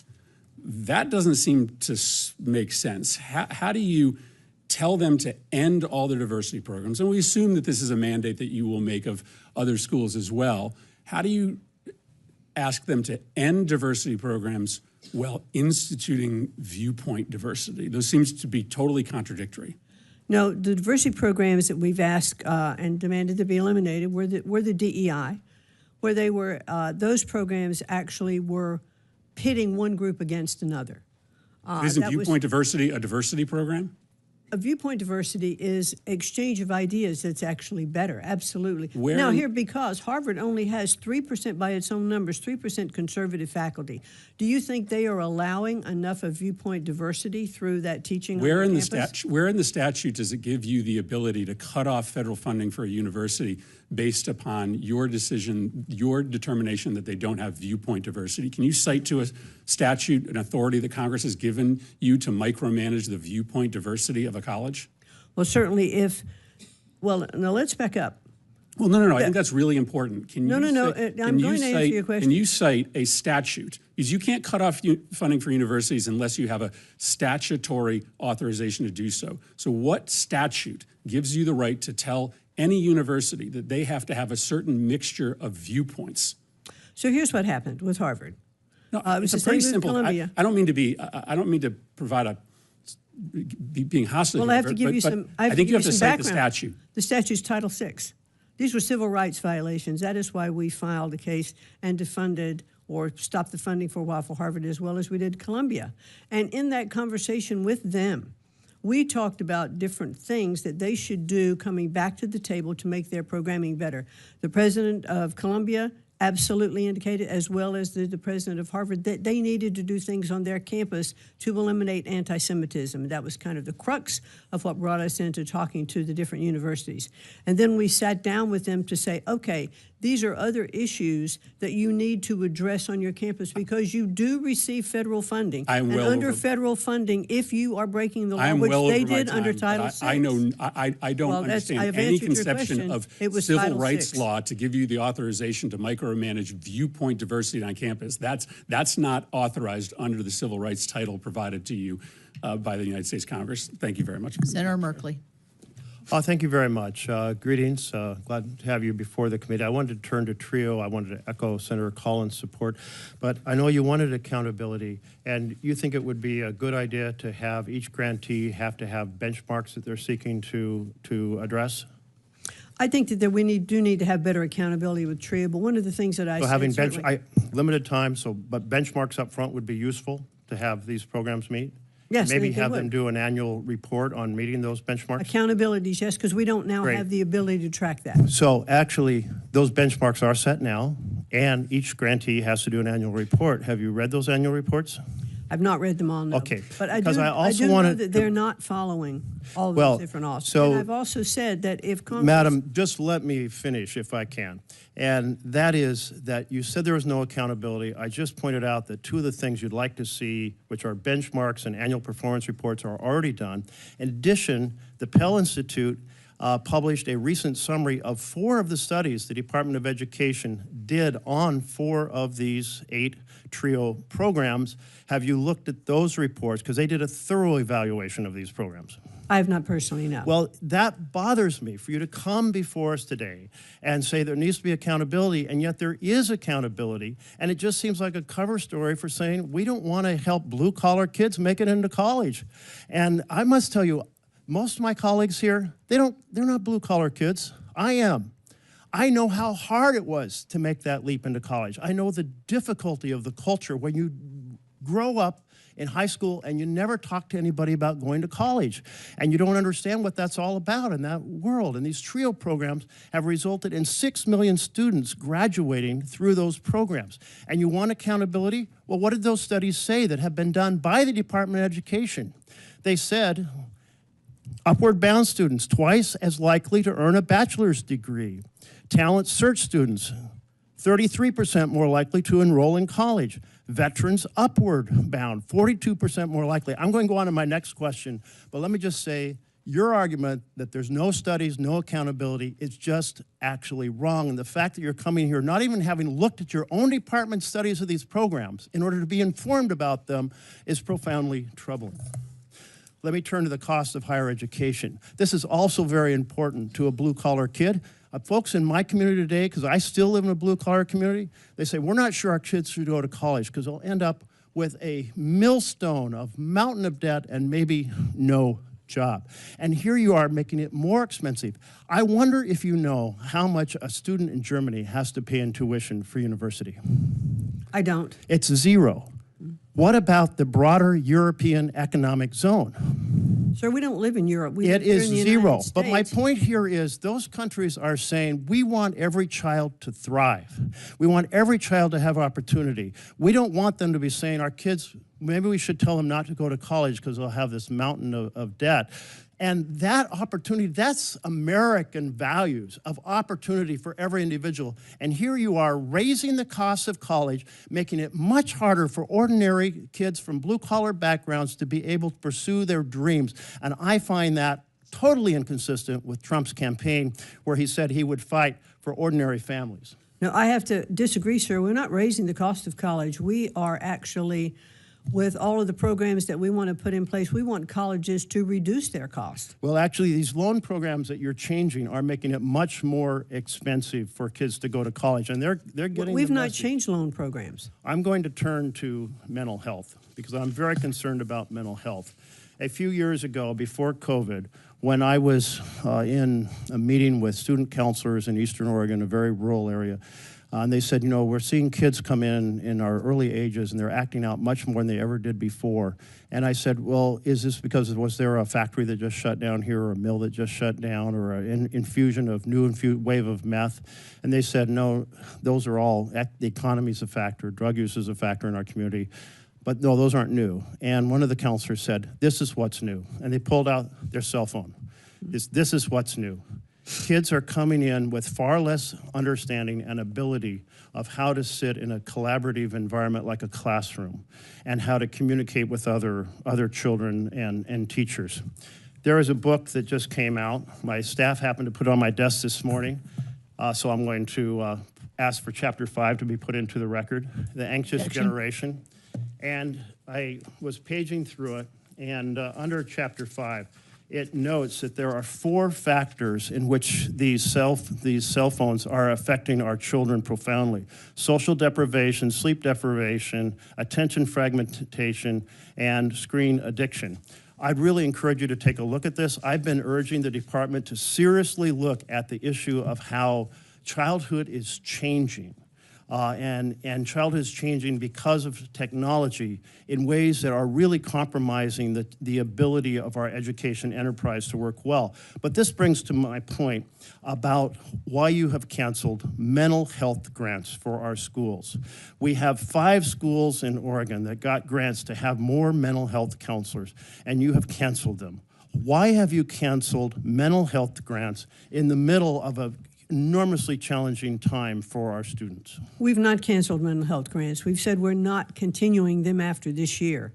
That doesn't seem to make sense. How do you tell them to end all their diversity programs? And we assume that this is a mandate that you will make of other schools as well. How do you ask them to end diversity programs while instituting viewpoint diversity? Those seems to be totally contradictory. No, the diversity programs that we've asked and demanded to be eliminated were the DEI, where they were those programs actually were pitting one group against another. Isn't viewpoint diversity a diversity program? A viewpoint diversity is exchange of ideas that's actually better, absolutely. Because Harvard only has 3%, by its own numbers, 3% conservative faculty. Do you think they are allowing enough of viewpoint diversity through that teaching on campus? Where in the statute does it give you the ability to cut off federal funding for a university based upon your decision, your determination that they don't have viewpoint diversity? Can you cite to a statute, an authority that Congress has given you to micromanage the viewpoint diversity of a college? Well, certainly now let's back up. Well, no. I think that's really important. I'm going to answer your question. Can you cite a statute? Because you can't cut off funding for universities unless you have a statutory authorization to do so. So what statute gives you the right to tell any university that they have to have a certain mixture of viewpoints? So here's what happened with Harvard. No, it's a pretty simple. I don't mean to provide being hostile. Well, I have to give you some. I think you have to cite the statute. The statute's Title VI. These were civil rights violations. That is why we filed a case and defunded or stopped the funding for a while for Harvard, as well as we did Columbia. And in that conversation with them, we talked about different things that they should do coming back to the table to make their programming better. The president of Columbia absolutely indicated, as well as the president of Harvard, that they needed to do things on their campus to eliminate anti-Semitism. That was kind of the crux of what brought us into talking to the different universities. And then we sat down with them to say, okay, these are other issues that you need to address on your campus because you do receive federal funding. Under federal funding, if you are breaking the law, which they did under Title VI. I don't understand any conception of civil rights law to give you the authorization to micromanage viewpoint diversity on campus. That's not authorized under the civil rights title provided to you by the United States Congress. Thank you very much. Senator Merkley. Thank you very much. Greetings. Glad to have you before the committee. I wanted to turn to TRIO. I wanted to echo Senator Collins' support, but I know you wanted accountability, and you think it would be a good idea to have each grantee have to have benchmarks that they're seeking to address? I think that we do need to have better accountability with TRIO, but one of the things that I said limited time, but benchmarks up front would be useful to have these programs meet? Yes, maybe have them do an annual report on meeting those benchmarks? Accountabilities, yes, because we don't now have the ability to track that. So actually, those benchmarks are set now, and each grantee has to do an annual report. Have you read those annual reports? I've not read them all, no. Okay, But I because do, I also know wanted that to- they're not following all Well, those different laws. so- And I've also said that if Congress... Madam, just let me finish if I can. And that is that you said there was no accountability. I just pointed out that two of the things you'd like to see, which are benchmarks and annual performance reports, are already done. In addition, the Pell Institute published a recent summary of 4 of the studies the Department of Education did on 4 of these 8 TRIO programs. Have you looked at those reports? Because they did a thorough evaluation of these programs. I have not personally, no. Well, that bothers me for you to come before us today and say there needs to be accountability, and yet there is accountability, and it just seems like a cover story for saying we don't want to help blue-collar kids make it into college. And I must tell you, most of my colleagues here, they're not blue-collar kids. I am. I know how hard it was to make that leap into college. I know the difficulty of the culture when you grow up in high school and you never talk to anybody about going to college, and you don't understand what that's all about in that world. And these TRIO programs have resulted in 6 million students graduating through those programs. And you want accountability? Well, what did those studies say that have been done by the Department of Education? They said upward bound students twice as likely to earn a bachelor's degree. Talent search students 33% more likely to enroll in college. Veterans upward bound, 42% more likely. I'm going to go on to my next question, but let me just say, your argument that there's no studies, no accountability, is just actually wrong. And the fact that you're coming here not even having looked at your own department studies of these programs in order to be informed about them is profoundly troubling. Let me turn to the cost of higher education. This is also very important to a blue-collar kid. Folks in my community today, because I still live in a blue-collar community, they say, we're not sure our kids should go to college because they'll end up with a millstone of mountain of debt and maybe no job. And here you are making it more expensive. I wonder if you know how much a student in Germany has to pay in tuition for university. I don't. It's 0. What about the broader European economic zone? Sir, we don't live in Europe. We It live here is in the 0. United But my States. point here is those countries are saying we want every child to thrive. We want every child to have opportunity. We don't want them to be saying our kids, maybe we should tell them not to go to college because they'll have this mountain of debt. And that opportunity, that's American values of opportunity for every individual. And here you are raising the cost of college, making it much harder for ordinary kids from blue-collar backgrounds to be able to pursue their dreams. And I find that totally inconsistent with Trump's campaign, where he said he would fight for ordinary families. No, I have to disagree, sir. We're not raising the cost of college. We are actually, with all of the programs that we want to put in place, we want colleges to reduce their cost. Well, actually, these loan programs that you're changing are making it much more expensive for kids to go to college, and they're getting We've the not message. changed loan programs. I'm going to turn to mental health because I'm very concerned about mental health. A few years ago, before COVID, when I was in a meeting with student counselors in Eastern Oregon, a very rural area, and they said, you know, we're seeing kids come in our early ages, and they're acting out much more than they ever did before. And I said, well, is this because was there a factory that just shut down here, or a mill that just shut down, or an infusion of wave of meth? And they said, no, those are all, the economy's a factor, drug use is a factor in our community. But no, those aren't new. And one of the counselors said, this is what's new. And they pulled out their cell phone. This is what's new. Kids are coming in with far less understanding and ability of how to sit in a collaborative environment like a classroom and how to communicate with other children and teachers. There is a book that just came out. My staff happened to put it on my desk this morning, so I'm going to ask for Chapter 5 to be put into the record, The Anxious Generation. And I was paging through it, and under Chapter 5, it notes that there are 4 factors in which these cell phones are affecting our children profoundly: social deprivation, sleep deprivation, attention fragmentation, and screen addiction. I'd really encourage you to take a look at this. I've been urging the department to seriously look at the issue of how childhood is changing. And childhood is changing because of technology in ways that are really compromising the ability of our education enterprise to work well. But this brings to my point about why you have canceled mental health grants for our schools. We have 5 schools in Oregon that got grants to have more mental health counselors, and you have canceled them. Why have you canceled mental health grants in the middle of a enormously challenging time for our students? We've not canceled mental health grants. We've said we're not continuing them after this year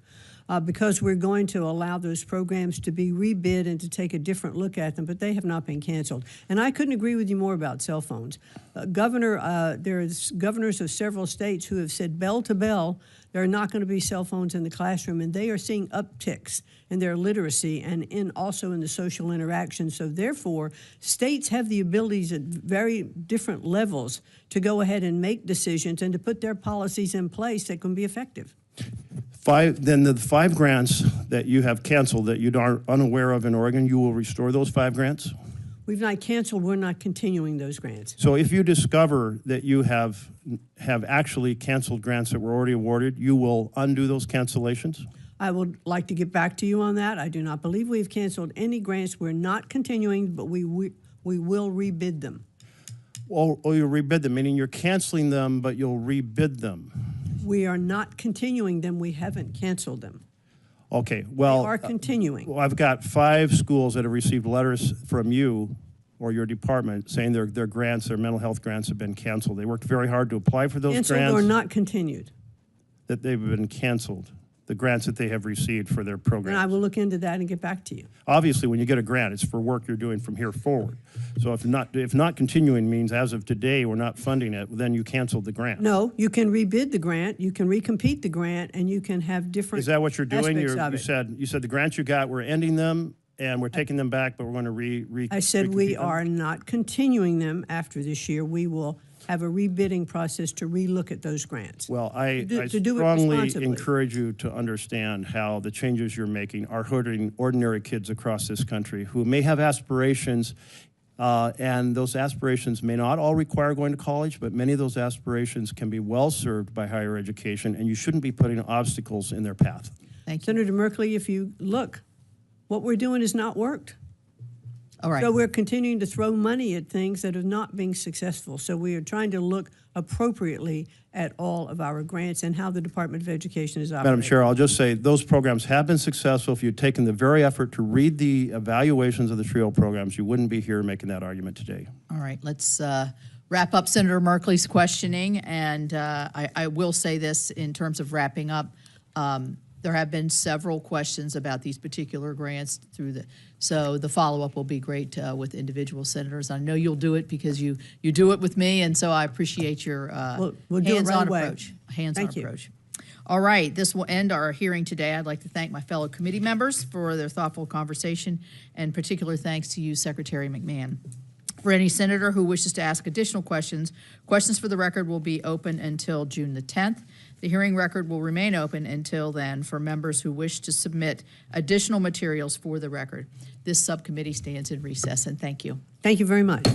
because we're going to allow those programs to be rebid and to take a different look at them, but they have not been canceled. And I couldn't agree with you more about cell phones. There's governors of several states who have said bell to bell, there are not going to be cell phones in the classroom, and they are seeing upticks in their literacy and also in the social interaction. So therefore, states have the abilities at very different levels to go ahead and make decisions and to put their policies in place that can be effective. Then the 5 grants that you have canceled that you are unaware of in Oregon, you will restore those 5 grants? We've not canceled, we're not continuing those grants. So if you discover that you have actually canceled grants that were already awarded, you will undo those cancellations? I would like to get back to you on that. I do not believe we've canceled any grants. We're not continuing, but we will rebid them. Well, you'll rebid them, meaning you're canceling them, but you'll rebid them. We are not continuing them. We haven't canceled them. Okay, well, They are continuing. Well, I've got 5 schools that have received letters from you or your department saying their grants, their mental health grants have been canceled. They worked very hard to apply for those Canceled grants. or not continued. That they've been canceled, the grants that they have received for their programs. And I will look into that and get back to you. Obviously, when you get a grant, it's for work you're doing from here forward. So if not continuing means as of today we're not funding it, then you canceled the grant. No, you can rebid the grant, you can recompete the grant, and you can have different Is that what you're doing? aspects of it. You said the grants you got, we're ending them and we're taking them back, but we're going to I said we recompete them? are not continuing them after this year. We will have a rebidding process to relook at those grants. Well, I to do it strongly responsibly. encourage you to understand how the changes you're making are hurting ordinary kids across this country who may have aspirations, and those aspirations may not all require going to college, but many of those aspirations can be well served by higher education, and you shouldn't be putting obstacles in their path. Thank you. Senator Merkley, if you look, what we're doing has not worked. All right. So we're continuing to throw money at things that are not being successful. So we are trying to look appropriately at all of our grants and how the Department of Education is operating. Madam Chair, I'll just say those programs have been successful. If you'd taken the very effort to read the evaluations of the TRIO programs, you wouldn't be here making that argument today. All right, let's wrap up Senator Merkley's questioning. And I will say this in terms of wrapping up. There have been several questions about these particular grants so the follow-up will be great with individual senators. I know you'll do it because you do it with me, and so I appreciate your we'll do it right hands-on away. approach. Hands-on Thank you. approach. All right, this will end our hearing today. I'd like to thank my fellow committee members for their thoughtful conversation, and particular thanks to you, Secretary McMahon. For any senator who wishes to ask additional questions, questions for the record will be open until June the 10th. The hearing record will remain open until then for members who wish to submit additional materials for the record. This subcommittee stands in recess, and thank you. Thank you very much.